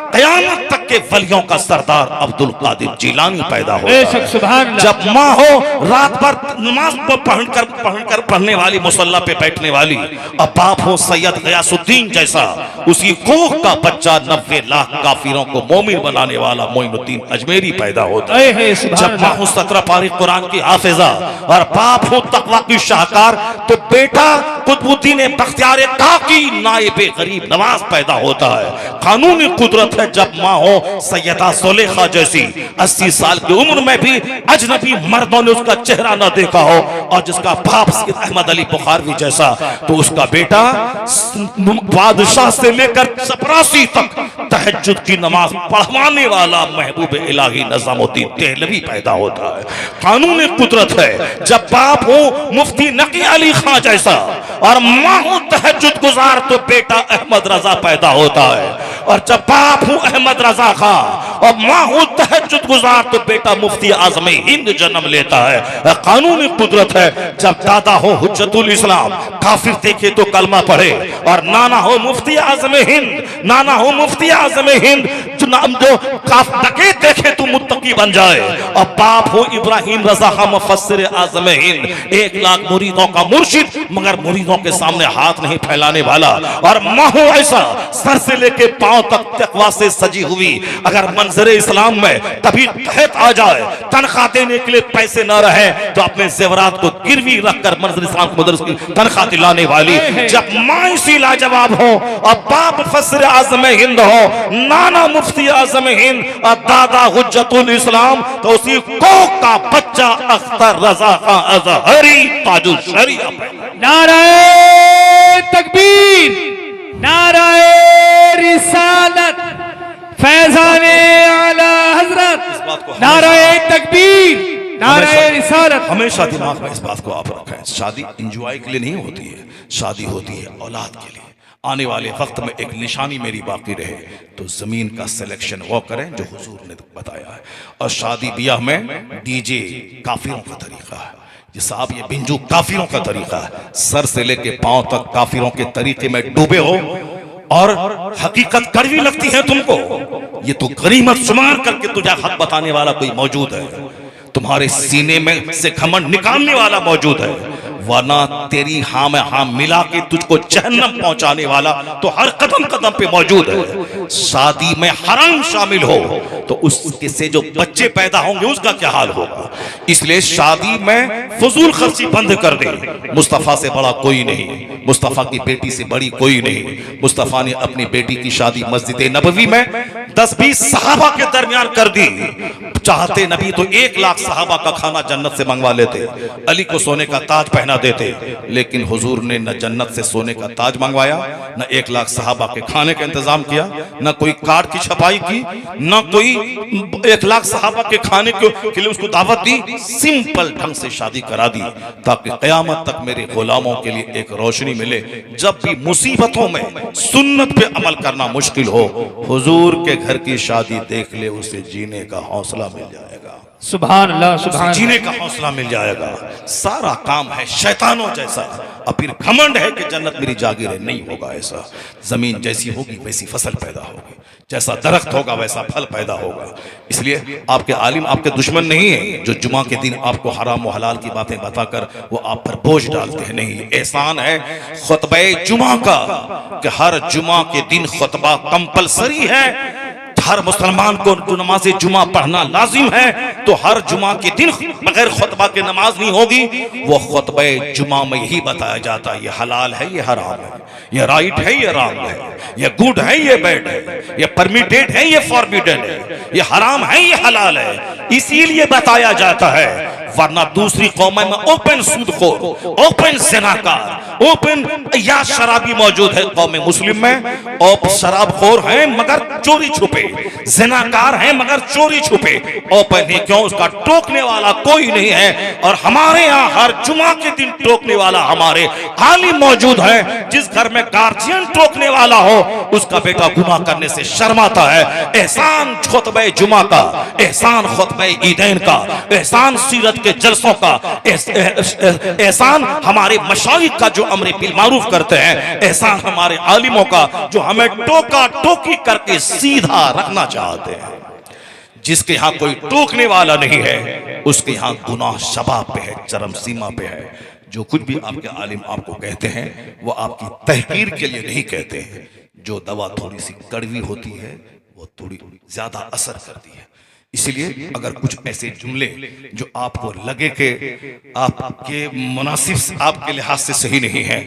क़यामत तक के वलियों का सरदार अब्दुल कादिर जिलानी पैदा होता बेशक है। सुभान अल्लाह। जब माँ हो रात भर नमाज को पढ़ने वाली, मुसल्ला पे बैठने वाली, अब बाप हो सैयद गयासुद्दीन जैसा, उसी कोख का बच्चा 90 लाख काफिरों को मोमिन बनाने वाला मोइनुद्दीन अजमेरी पैदा होता है। जब माँ हो 17 पारी कुरान की हाफिजा और बाप हो तकवा की शाहकार, तो बेटा कुतुबुद्दीन बख्तियार काकी नाइबे गरीब नवाज पैदा होता है। कानूनी कुदरत है जब माँ हो सैयदा सुलेखा जैसी 80 साल की उम्र में भी अजनबी मर्दों ने उसका चेहरा न देखा हो, और जिसका बाप सैयद अहमद अली बुखारवी जैसा, तो उसका बेटा बादशाह से लेकर चपरासी तक तहज्जुद की नमाज पढ़वाने वाला महबूब इलाही निजामुद्दीन देहलवी पैदा होता है। कानूनी कुदरत है जब बाप हो मुफ्ती नकी अली खां जैसा और माँ हो तहज्जुद गुजार, तो बेटा अहमद रजा पैदा होता है। और जब बाप हो अहमद रजा खां और माँ हो तहज्जुद गुजार, तो बेटा मुफ्ती आजम हिंद जन्म लेता है। कानूनी कुदरत है जब दादा हो हुज्जतुल इस्लाम, काफिर देखे तो कलमा पढ़े, और नाना हो मुफ्ती आजम हिंद, नाना हो मुफ्ती आजम हिंद जो डकैत देखे तो मुत्तकी बन जाए, और बाप हो इब्राहिम रजा खां मुफस्सिर आजम हिंद, 1 लाख मुरीदों का मुर्शिद, मगर मुरीदों के सामने हाथ नहीं फैलाने वाला, और माँ हो ऐसा सर से लेके पांव तक तकवा से सजी हुई, अगर मंजर इस्लाम में तभी तहत आ जाए, तनख्वाह देने के लिए पैसे न रहे, तो अपने जेवरात को गिरवी रखकर मंजर इस्लाम को मदरसे की तनख्वाह दिलाने वाली। जब माँ इसी लाजवाब हो और बाप मुफस्सिर आजम हिंद हो, नाना मुफ्ती आजम हिंद और दादा हुज्जतुल इस्लाम, तो उसी कोख का बच्चा अख्तर रजा खां अजहरी ताजुल शरिया। नाराए तकबीर, नाराए रिसालत, फैजाने आला हजरत, नाराए तकबीर, नाराए रिसालत। हमेशा दिमाग में इस बात को आप रखें, शादी एंजॉय के लिए नहीं होती है, शादी होती है औलाद के लिए। आने वाले वक्त में एक निशानी मेरी बाकी रहे तो जमीन का सिलेक्शन वो करें जो हुजूर ने बताया है। और शादी ब्याह में डीजे काफिरों का तरीका है, ये साहब ये बिंजू काफिरों का तरीका है, सर से लेके पांव तक काफिरों के तरीके में डूबे हो, और हकीकत कड़वी लगती है तुमको, ये तो गनीमत शुमार करके तुझे हक बताने वाला कोई मौजूद है, तुम्हारे सीने में से घमंड निकालने वाला मौजूद है, वरना तेरी हाँ में हाँ मिला के तुझको जहन्नम पहुंचाने वाला तो हर कदम कदम पे मौजूद है। शादी में हराम शामिल हो तो उसके से जो बच्चे पैदा होंगे उसका क्या हाल होगा। इसलिए शादी में फजूल खर्ची बंद कर दे। मुस्तफा से बड़ा कोई नहीं, मुस्तफा की बेटी से बड़ी कोई नहीं। मुस्तफा ने अपनी बेटी की शादी मस्जिद नबवी में 10-20 सहाबा के दरमियान कर दी। चाहते नबी तो 1 लाख सहाबा का खाना जन्नत से मंगवा लेते, अली को सोने का ताज पहना देते, लेकिन हुजूर ने न जन्नत से सोने का ताज मंगवाया, न 1 लाख सहाबा के खाने का इंतजाम किया, न कोई कार्ड की छपाई की, न कोई 1 लाख सहाबा के खाने के लिए उसको दावत दी। सिंपल ढंग से शादी करा दी ताकि क़यामत तक मेरे गुलामों के लिए एक रोशनी मिले। जब भी मुसीबतों में सुन्नत पे अमल करना मुश्किल हो, हुजूर के घर की शादी देख ले, उसे जीने का हौसला मिल जाएगा। सुभान अल्लाह, सुभान जीने का हौसला मिल जाएगा। सारा काम है शैतानों जैसा, और फिर घमंड है कि जन्नत मेरी जागीर है, नहीं होगा ऐसा। जमीन जैसी होगी वैसी फसल पैदा होगी, जैसा दरख्त होगा वैसा फल पैदा होगा। इसलिए आपके आलिम आपके दुश्मन नहीं है जो जुमा के दिन आपको हराम व हलाल की बातें बताकर वो आप पर बोझ डालते हैं। नहीं, एहसान है खुतबे जुमा का कि हर जुमा के दिन खुतबा कंपलसरी है। हर मुसलमान को जो नमाज जुमा पढ़ना लाजिम है, तो हर जुमा के दिन बगैर खुतबा के नमाज नहीं होगी। वो खुतबे जुमा में यही बताया जाता है, ये हलाल है, ये हराम है, ये राइट है, ये रॉन्ग है, ये गुड है, ये बैड है, ये परमिटेड है, ये फॉरबिडन है, ये हराम है, ये हलाल है। इसीलिए बताया जाता है, वरना दूसरी कौमें में ओपन सूदखोर, ओपन ज़िनाकार, ओपन या शराबी मौजूद है। कौम मुस्लिम में ओप शराबखोर हैं मगर चोरी छुपे, ज़िनाकार हैं मगर चोरी छुपे। ओपन है क्यों? उसका टोकने वाला कोई नहीं है। और हमारे यहाँ हर जुमा के दिन टोकने वाला हमारे आलिम मौजूद है। जिस घर में गार्जियन टोकने वाला हो, उसका बेटा गुनाह करने से शर्माता है। एहसान खुतबे जुमा का, एहसान खुतबे ईदैन का, एहसान सीरत के जलसों का एहसान हमारे मशाइख का जो अमर बिल मारूफ करते हैं, एहसान हमारे आलिमों का जो हमें टोका टोकी करके सीधा रखना चाहते हैं। जिसके यहाँ कोई टोकने वाला नहीं है उसके यहाँ गुनाह शबाब पे है, चरम सीमा पे है। जो कुछ भी आपके आलिम आपको कहते हैं वो आपकी तहकीर के लिए नहीं कहते हैं। जो दवा थोड़ी सी कड़वी होती है वो थोड़ी ज्यादा असर करती है। इसलिए अगर कुछ ऐसे जुमले जो आपको लगे कि आपके मुनासिब आपके लिहाज से सही नहीं है,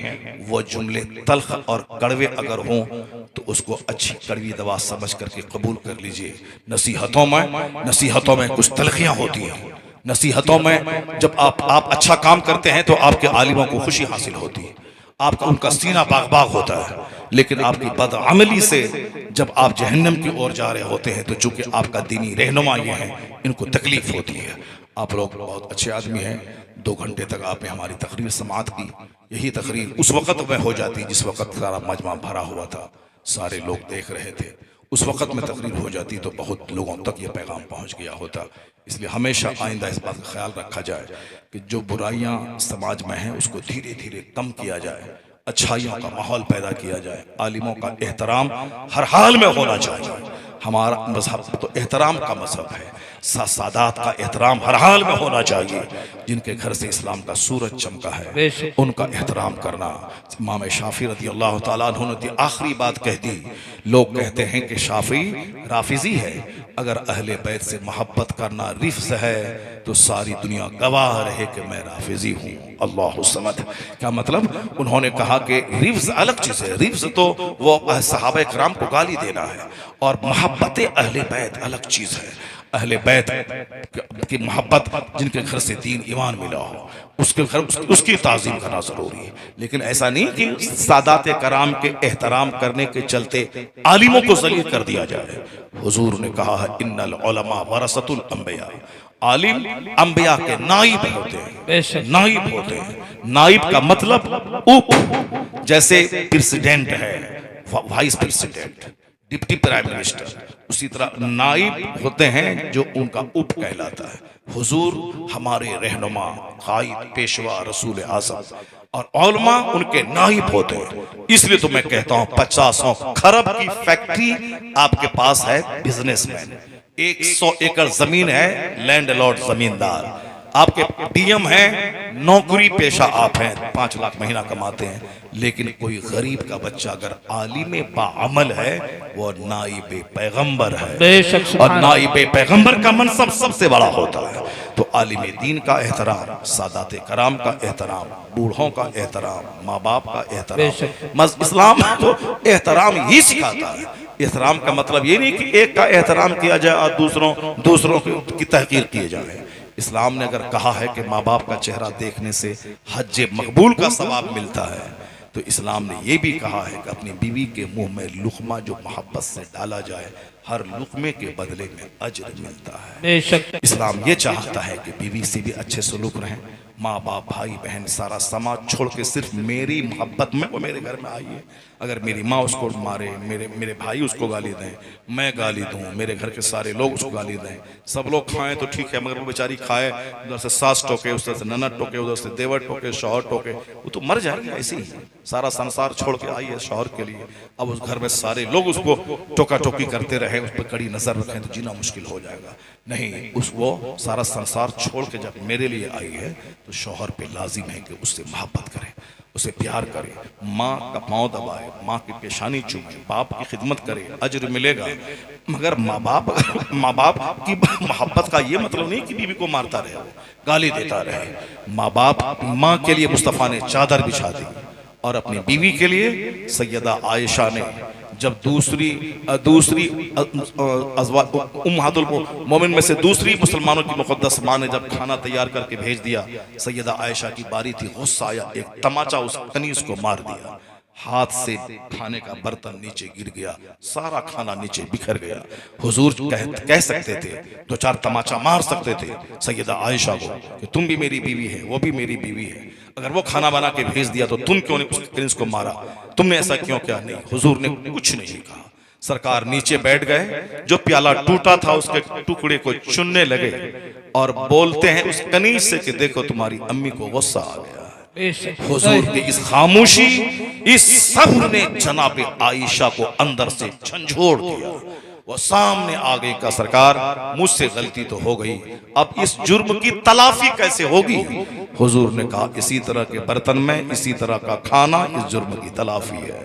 वो जुमले तल्ख और कड़वे अगर हों तो उसको अच्छी कड़वी दवा समझ करके कबूल कर लीजिए। नसीहतों में कुछ तलखियां होती हैं। नसीहतों में जब आप अच्छा काम करते हैं तो आपके आलिमों को खुशी हासिल होती है, आपका उनका सीना बाग बाग होता है। लेकिन आपकी बदअमली से जब आप जहन्नम की ओर जा रहे होते हैं तो चूंकि आपका दीनी रहनुमा ये है, इनको तकलीफ होती है। आप लोग बहुत अच्छे आदमी हैं, 2 घंटे तक आपने हमारी तकरीर समाअत की। यही तकरीर उस वक़्त में हो जाती जिस वक़्त सारा मजमा भरा हुआ था, सारे लोग देख रहे थे। उस वक़्त में तकरीर हो जाती तो बहुत लोगों तक ये पैगाम पहुंच गया होता। इसलिए हमेशा आइंदा इस बात का ख्याल रखा जाए कि जो बुराइयां समाज में हैं उसको धीरे धीरे कम किया जाए, अच्छाइयों का माहौल पैदा किया जाए। आलिमों का एहतराम हर हाल में होना चाहिए। हमारा मजहब तो एहतराम का मजहब है। सादात का एहतराम हर हाल में होना चाहिए। जिनके घर से इस्लाम का सूरज चमका है उनका एहतराम करना। इमाम शाफी रज़ी अल्लाह ताला अन्हु ने आखिरी बात कह दी। लोग कहते हैं कि शाफी राफिजी है। अगर अहले बैत से मोहब्बत करना रिफ्ज़ है तो सारी दुनिया गवाह रहे कि मैं राफिजी हूँ। अल्लाहु समद। क्या मतलब? उन्होंने कहा कि रिफ्ज़ अलग चीज़ है। रिफ्ज़ तो वो सहाबा किराम को गाली देना है और मोहब्बत अहले बैत अलग चीज़ है। अहले बैत की मोहब्बत जिनके घर से दीन ईमान मिला हो उसके घर उसकी ताज़ीम करना जरूरी है। लेकिन ऐसा नहीं कि सादात कराम के एहतराम करने के चलते आलिमों को जलील कर दिया जाए। हुजूर ने कहा है इन्नल उलमा वरसतुल अंबिया। आलिम अंबिया के नाइब होते हैं। नाइब होते हैं। नाइब का मतलब उप, जैसे प्रेसिडेंट है, vice president, deputy prime minister, उसी तरह नाइब होते हैं जो उनका उप कहलाता है। हुजूर हमारे रहनुमा, कायद, पेशवा, रसूल आज़म और उलमा उनके नाइब होते हैं। इसलिए तो मैं कहता हूं 50 खरब की फैक्ट्री आपके पास है, बिजनेसमैन। 100 एकड़ जमीन है, लैंड लॉर्ड, जमींदार। आपके डीएम है, नौकरी पेशा आप हैं, 5 लाख महीना कमाते हैं। लेकिन कोई गरीब का बच्चा अगर आलिम बाअमल है वो नाइब पैगंबर है और नाइब पैगंबर का मनसब सबसे बड़ा होता है। तो आलिम दीन का एहतराम, सादात कराम का एहतराम, बूढ़ों का एहतराम, माँ बाप का एहतराम। इस्लाम तो एहतराम ही सिखाता है। एहतराम का मतलब ये नहीं कि एक का एहतराम किया जाए और दूसरों की तहकीर किए जाए। इस्लाम ने अगर कहा है कि माँ बाप का चेहरा देखने से हज मकबूल का सवाब मिलता है तो इस्लाम ने यह भी कहा है कि अपनी बीवी के मुंह में लुकमा जो मोहब्बत से डाला जाए हर लुकमे के बदले में अजर मिलता है। इस्लाम ये चाहता है कि बीवी से भी अच्छे सलूक रहें। माँ बाप, भाई बहन, सारा समाज छोड़ के सिर्फ मेरी मोहब्बत में वो मेरे घर में आई है। अगर मेरी माँ उसको मारे, मेरे भाई उसको गाली दें, मैं गाली दूं, मेरे घर के सारे लोग उसको गाली दें, सब लोग खाएं तो ठीक है, मगर वो बेचारी खाए, उधर से सास टोके, उधर से ननद टोके, उधर से देवर टोके, शौहर टोके, वो तो मर जाएगी। ऐसे ही सारा संसार छोड़ के आई है शौहर के लिए। अब उस घर में सारे लोग उसको टोका टोकी करते रहे, उस पर कड़ी नजर रखें तो जीना मुश्किल हो जाएगा। नहीं, वो सारा संसार छोड़ के जब मेरे लिए आई है तो शौहर पे लाजिम है कि उससे मोहब्बत करे, उसे प्यार करे, माँ का पाँव दबाए, माँ की पेशानी चूमे, बाप की खिदमत करे, अजर मिलेगा। मगर माँ बाप की मोहब्बत का ये मतलब नहीं कि बीवी को मारता रहे, गाली देता रहे। माँ के लिए मुस्तफ़ा ने चादर बिछा दी और अपनी बीवी के लिए सैयदा आयशा ने जब दूसरी उम्महातुल मोमिन में से दूसरी मुसलमानों की मुक़द्दस माँ ने जब खाना तैयार करके भेज दिया, सैयदा आयशा की बारी थी, गुस्सा आया, एक तमाचा उस कनीज को मार दिया। हाथ से खाने का बर्तन नीचे गिर गया, सारा खाना नीचे बिखर गया। हुजूर कह सकते थे, 2-4 तमाचा मार सकते थे सैयदा आयशा को कि तुम भी मेरी बीवी है, वो भी मेरी बीवी है, अगर वो खाना बना के भेज दिया तो तुम क्यों नहीं उस कनीज को मारा, तुमने ऐसा क्यों किया? नहीं, हुजूर ने कुछ नहीं कहा। सरकार नीचे बैठ गए, जो प्याला टूटा था उसके टुकड़े को चुनने लगे और बोलते हैं उस कनीज से कि देखो तुम्हारी अम्मी को गुस्सा आ गया। हुजूर की इस खामोशी, इस सब्र ने जनाब आयशा को अंदर से झंझोड़ दिया। वो सामने आ गई का सरकार मुझसे गलती तो हो गई, अब इस जुर्म की तलाफी कैसे होगी? हुजूर ने कहा इसी तरह के बर्तन में इसी तरह का खाना इस जुर्म की तलाफी है।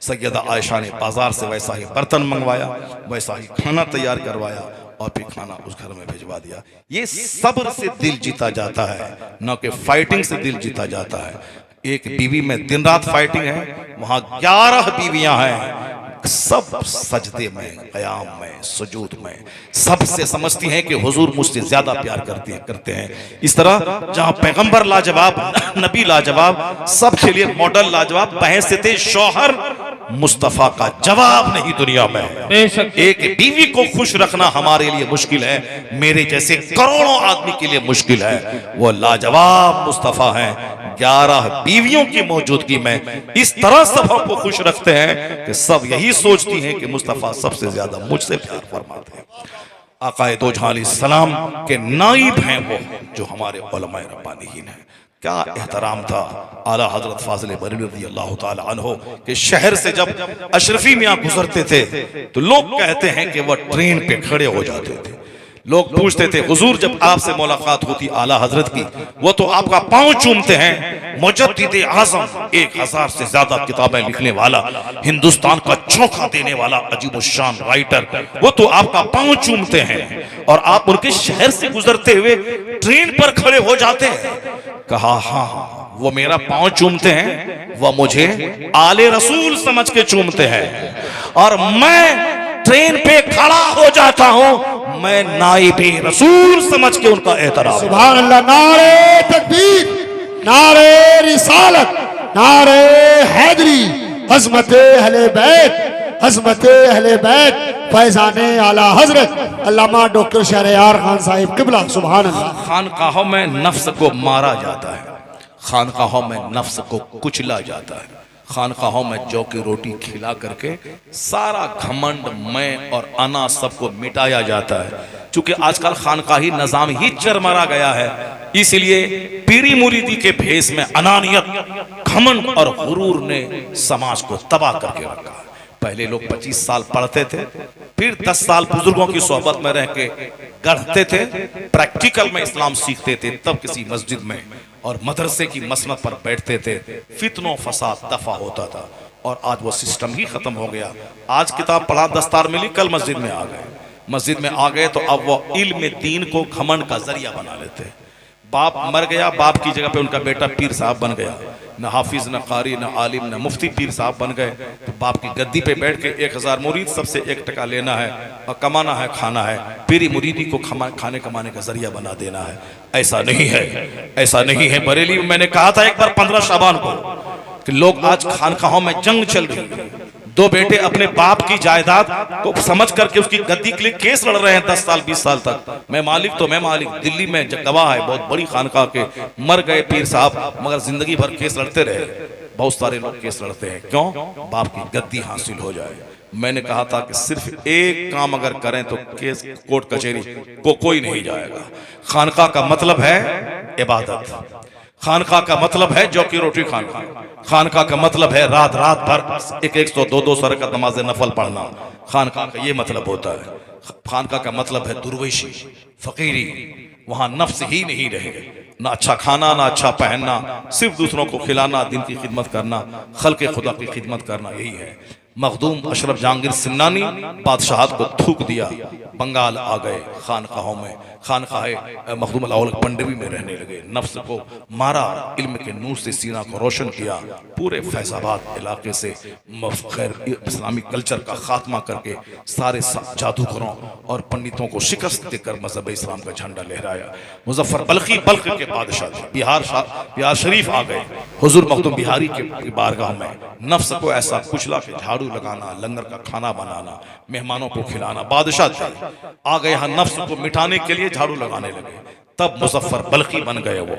सैयदा आयशा ने बाजार से वैसा ही बर्तन मंगवाया, वैसा ही खाना तैयार करवाया और फिर खाना उस घर में भिजवा दिया। ये सब्र से दिल जीता जाता है, न कि फाइटिंग से दिल जीता जाता है। एक बीवी में दिन रात फाइटिंग है, वहां 11 बीवियां हैं, सब सजदे में, क़याम में, सुजूद में, सबसे समझती हैं कि हुजूर मुझसे ज्यादा प्यार करते हैं। इस तरह जहां पैगंबर लाजवाब, नबी लाजवाब, सबके लिए मॉडल लाजवाब, बहसते शौहर मुस्तफा का जवाब नहीं दुनिया में। एक बीवी को खुश रखना हमारे लिए मुश्किल है, मेरे जैसे करोड़ों आदमी के लिए मुश्किल है। वो लाजवाब मुस्तफा हैं। 11 बीवियों की मौजूदगी में इस तरह सबों को खुश रखते हैं कि सब यही सोचती हैं कि मुस्तफा सबसे ज्यादा मुझसे प्यार फरमाते हैं। आकाए दो जहां अलैहिस्सलाम के नाइब हैं वो, जो हमारे उलमाए रब्बानीयीन हैं। क्या एहतराम था आला हजरत फाजिल बरेलवी रज़ी अल्लाह ताला अन्हो के शहर से जब अशरफी मियां गुजरते थे तो लोग कहते हैं कि वह ट्रेन पे खड़े हो जाते थे। लोग पूछते थे हुजूर जब आपसे मुलाकात होती आला हजरत की, वो तो आपका पांव चूमते हैं। मुजद्दिद आजम, 1000 से ज्यादा किताबें लिखने वाला, हिंदुस्तान का चौंका देने वाला अजीब शान राइटर, वो तो आपका पांव चूमते हैं और आप उनके शहर से गुजरते हुए ट्रेन पर खड़े हो जाते हैं। कहा हाँ, वो मेरा पांव चूमते हैं, वह मुझे आले रसूल समझ के चूमते हैं और मैं ट्रेन पे खड़ा हो जाता हूं, मैं नाइबे रसूल समझ के उनका एहतराम। सुभान अल्लाह। नारे तकबीर, नारे रिसालत, नारे हैदरी, अज़मत अहले बैत, अज़मत अहले बैत, फैज़ाने आला हजरत अल्लामा डॉक्टर शहरयार खान साहिब किबला। सुभान अल्लाह। खानकाहों में नफ्स को मारा जाता है, खानकाहों में नफ्स को कुचला जाता है, खानकाहों में जौ की रोटी खिला करके सारा घमंड, मैं और अना सबको मिटाया जाता है। चूंकि आजकल खानकाही निजाम ही चरमरा गया है, इसलिए पीरी मुरीदी के भेष में अनानियत, घमंड और गुरूर ने समाज को तबाह करके रखा। पहले लोग 25 साल पढ़ते थे, फिर 10 साल बुजुर्गों की सोहबत में रह के गढ़ते थे, प्रैक्टिकल में इस्लाम सीखते थे, तब किसी मस्जिद में और मदरसे की मसनद पर बैठते थे, फितनो फसाद दफा होता था। और आज वो सिस्टम ही खत्म हो गया। आज किताब पढ़ा, दस्तार मिली, कल मस्जिद में आ गए। मस्जिद में आ गए तो अब वो इल्म दीन को घमंड का जरिया बना लेते हैं। बाप मर गया, बाप की जगह पे उनका बेटा पीर साहब बन गया, न हाफिज, न कारी, न आलिम, न मुफ्ती, पीर साहब बन गए। तो बाप की गद्दी पे बैठ के 1000 मुरीद, सबसे 1 टका लेना है और कमाना है, खाना है, पीरी मुरीदी को खाने कमाने का जरिया बना देना है। ऐसा नहीं है, ऐसा नहीं है। बरेली में मैंने कहा था एक बार 15 शाबान को कि लोग आज खानकाहों में जंग चल रही है। 2 बेटे अपने बाप की जायदाद को समझ करके उसकी गद्दी के लिए केस लड़ रहे हैं 10 साल 20 साल तक। मैं मालिक तो मैं मालिक। दिल्ली में गवाह है, बहुत बड़ी खानकाह के, मर गए पीर साहब मगर जिंदगी भर केस लड़ते रहे। बहुत सारे लोग केस लड़ते हैं, क्यों? बाप की गद्दी हासिल हो जाए। मैंने कहा था कि सिर्फ एक काम अगर करें तो केस, कोर्ट कचहरी को कोई नहीं जाएगा। खानकाह का मतलब है इबादत, खानकाह का मतलब है जौ की रोटी खाना, खानकाह का मतलब है रात रात भर 100 200 रकअत नमाज नफल पढ़ना। खानकाह का ये मतलब होता है। खानकाह का मतलब है दुर्वेशी, फकीरी। वहां नफ्स ही नहीं रहे, ना अच्छा खाना, ना अच्छा पहनना, सिर्फ दूसरों को खिलाना, दिन की खिदमत करना, खल्के खुदा की खिदमत करना, यही है। मखदूम अशरफ जहांगीर सिमनानी बादशाहत को थूक दिया, बंगाल आ गए, खानकाहों में, खानकाह मखदूम अलाउल पंडवी में रहने लगे। नफ्स को मारा, इल्म के नूर से सीना को रोशन किया। पूरे फैजाबाद इलाके से खैर इस्लामी कल्चर का खात्मा करके सारे जादूगरों और पंडितों को शिकस्त देकर मजहब इस्लाम का झंडा लहराया। मुजफ्फर बल्खी बल्ख के बादशाह थे, बिहार शरीफ आ गए। हुजूर मखदूम बिहारी के बारगाह में नफ्स को ऐसा कुचला के झाड़ू लगाना, लंगर का खाना बनाना, मेहमानों को खिलाना। बादशाह थे, आ गए यहाँ नफ्स को मिटाने के लिए झाड़ू लगाने लगे। तब मुजफ्फर बल्खी बन गए। वो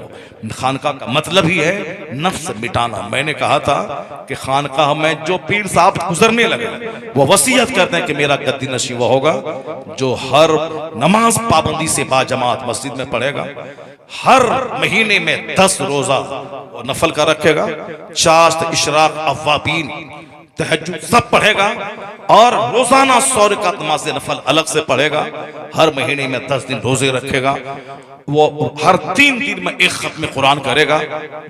खानका का मतलब ही है नफ्स मिटाना। मैंने कहा था कि खानकाह में जो पीर साहब गुजरने लगे वो वसीयत करते हैं कि मेरा गद्दी नशीं वो होगा जो हर नमाज पाबंदी से बाजमात मस्जिद में पढ़ेगा, हर महीने में 10 रोजा नफल का रखेगा, चाश्त, इशराक, अव्वाबीन, तहज्जुद सब पढ़ेगा और रोजाना 100 रकात नमाज़ नफल अलग से पढ़ेगा, हर महीने में 10 दिन रोजे रखेगा, वो हर 3 दिन में एक खत्म कुरान करेगा।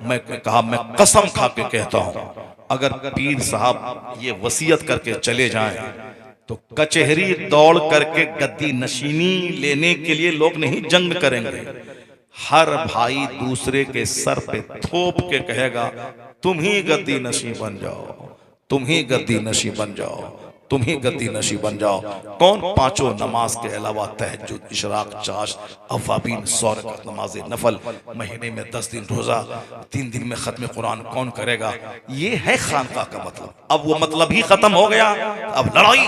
मैं कहा मैं कसम खा के कहता हूं अगर पीर साहब ये वसीयत करके चले जाएं तो कचहरी दौड़ करके गद्दी नशीनी लेने के लिए लोग नहीं जंग करेंगे। हर भाई दूसरे के सर पे थोप के कहेगा तुम ही गद्दी नशी बन जाओ, तुम ही गद्दी नशी बन जाओ, तुम ही गद्दी नशी बन जाओ। कौन? 5 नमाज के अलावा तहज्जुद, इशराक, चाश, अव्वाबीन, 100 रकात नमाज नफल, महीने में 10 दिन रोजा, 3 दिन में खत्म कुरान कौन करेगा? ये है खानका का मतलब। अब वो मतलब ही खत्म हो गया। अब लड़ाई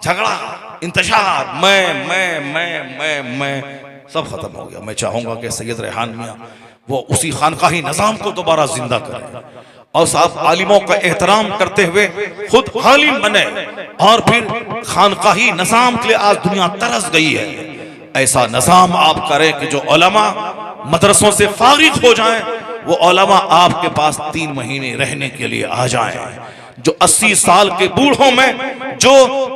झगड़ा इंतशार मैं सब खत्म हो गया। मैं चाहूंगा कि सैयद रेहान मियां वो उसी खानकाही निजाम को दोबारा जिंदा करें और साहब आलिमों का एहतराम करते हुए खुद आलिम बने और फिर खानकाही निजाम के लिए आज दुनिया तरस गई है। ऐसा निजाम आप करें कि जो उलमा मदरसों से फारिग हो जाएं, वो उलमा आपके पास 3 महीने रहने के लिए आ जाएं। जो 80 साल के बूढ़ों में जो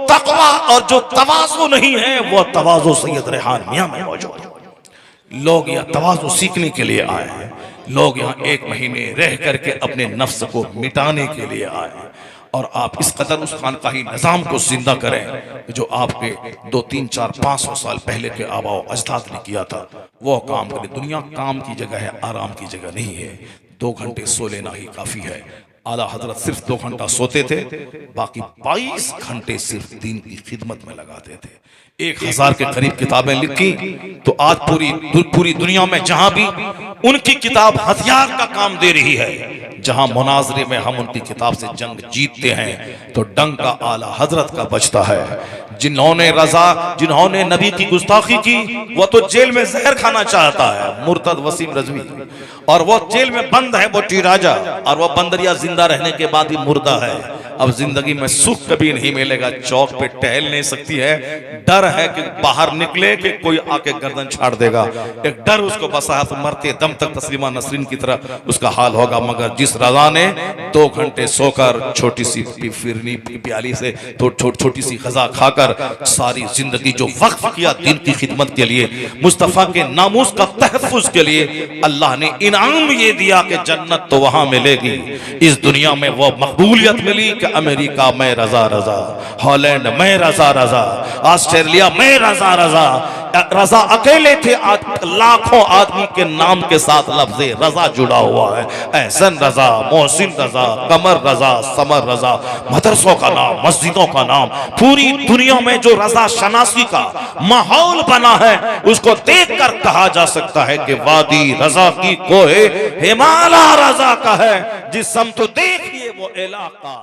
तकवा और जो तवाज़ु नहीं है वो तवाज़ु सैयद रेहान मियां में मौजूद है। लोग यह तवाज़ु सीखने के लिए आए हैं, लोग यहाँ 1 महीने रह करके अपने नफ्स को मिटाने के लिए आए हैं। और आप इस कदर उस खानकाही निजाम को जिंदा करें जो आपके 2, 3, 4, 500 साल पहले के आबाओ अजदाद ने किया था। वो काम करें। दुनिया काम की जगह है, आराम की जगह नहीं है। 2 घंटे सो लेना ही काफी है। आला हजरत सिर्फ 2 घंटा सोते थे, बाकी 22 घंटे सिर्फ दीन की खिदमत में लगाते थे। 1000 के करीब किताबें लिखी। तो आज पूरी दुनिया में जहां भी उनकी किताब हथियार का काम दे रही है, जहां मुनाजरे में हम उनकी किताब से जंग जीतते हैं तो डंका आला हजरत का बचता है। जिन्होंने नबी की गुस्ताखी की वो तो जेल में जहर खाना चाहता है, मुर्तद वसीम रजवी, और वो जेल में बंद है वो टी राजा, और वो बंदरिया जिंदा रहने के बाद ही मुर्दा है। अब जिंदगी में सुख कभी नहीं मिलेगा, चौक पे टहल नहीं सकती है, डर है कि बाहर निकले कि कोई आके गर्दन छाड़ देगा। एक डर उसको बसा है, तो मरते दम तक तस्लीमा नसरीन की तरह उसका हाल होगा। मगर जिस रजा ने 2 घंटे सोकर छोटी सी फिरनी प्याली से तो छोटी सी खजा खाकर सारी जिंदगी जो वक्फ किया दीन की खिदमत के लिए, मुस्तफा के नामूस का तहफ्फुज के लिए, अल्लाह ने इनाम ये दिया कि जन्नत तो वहां मिलेगी, इस दुनिया में वो मकबूलियत मिली कि अमेरिका में रजा रजा, हॉलैंड में रजा रजा, ऑस्ट्रेलिया में रजा रजा। रजा अकेले थे, आज लाखों आदमी के नाम के साथ लफ्ज़ रजा जुड़ा हुआ है। एहसन रजा, मोहसिन रजा, कमर रजा, समर रजा, मदरसों का नाम, मस्जिदों का नाम, पूरी दुनिया में जो रजा शनासी का माहौल बना है उसको देखकर कहा जा सकता है कि वादी रजा की कोहे हिमालय रजा का है, जिस समत देखिए वो इलाका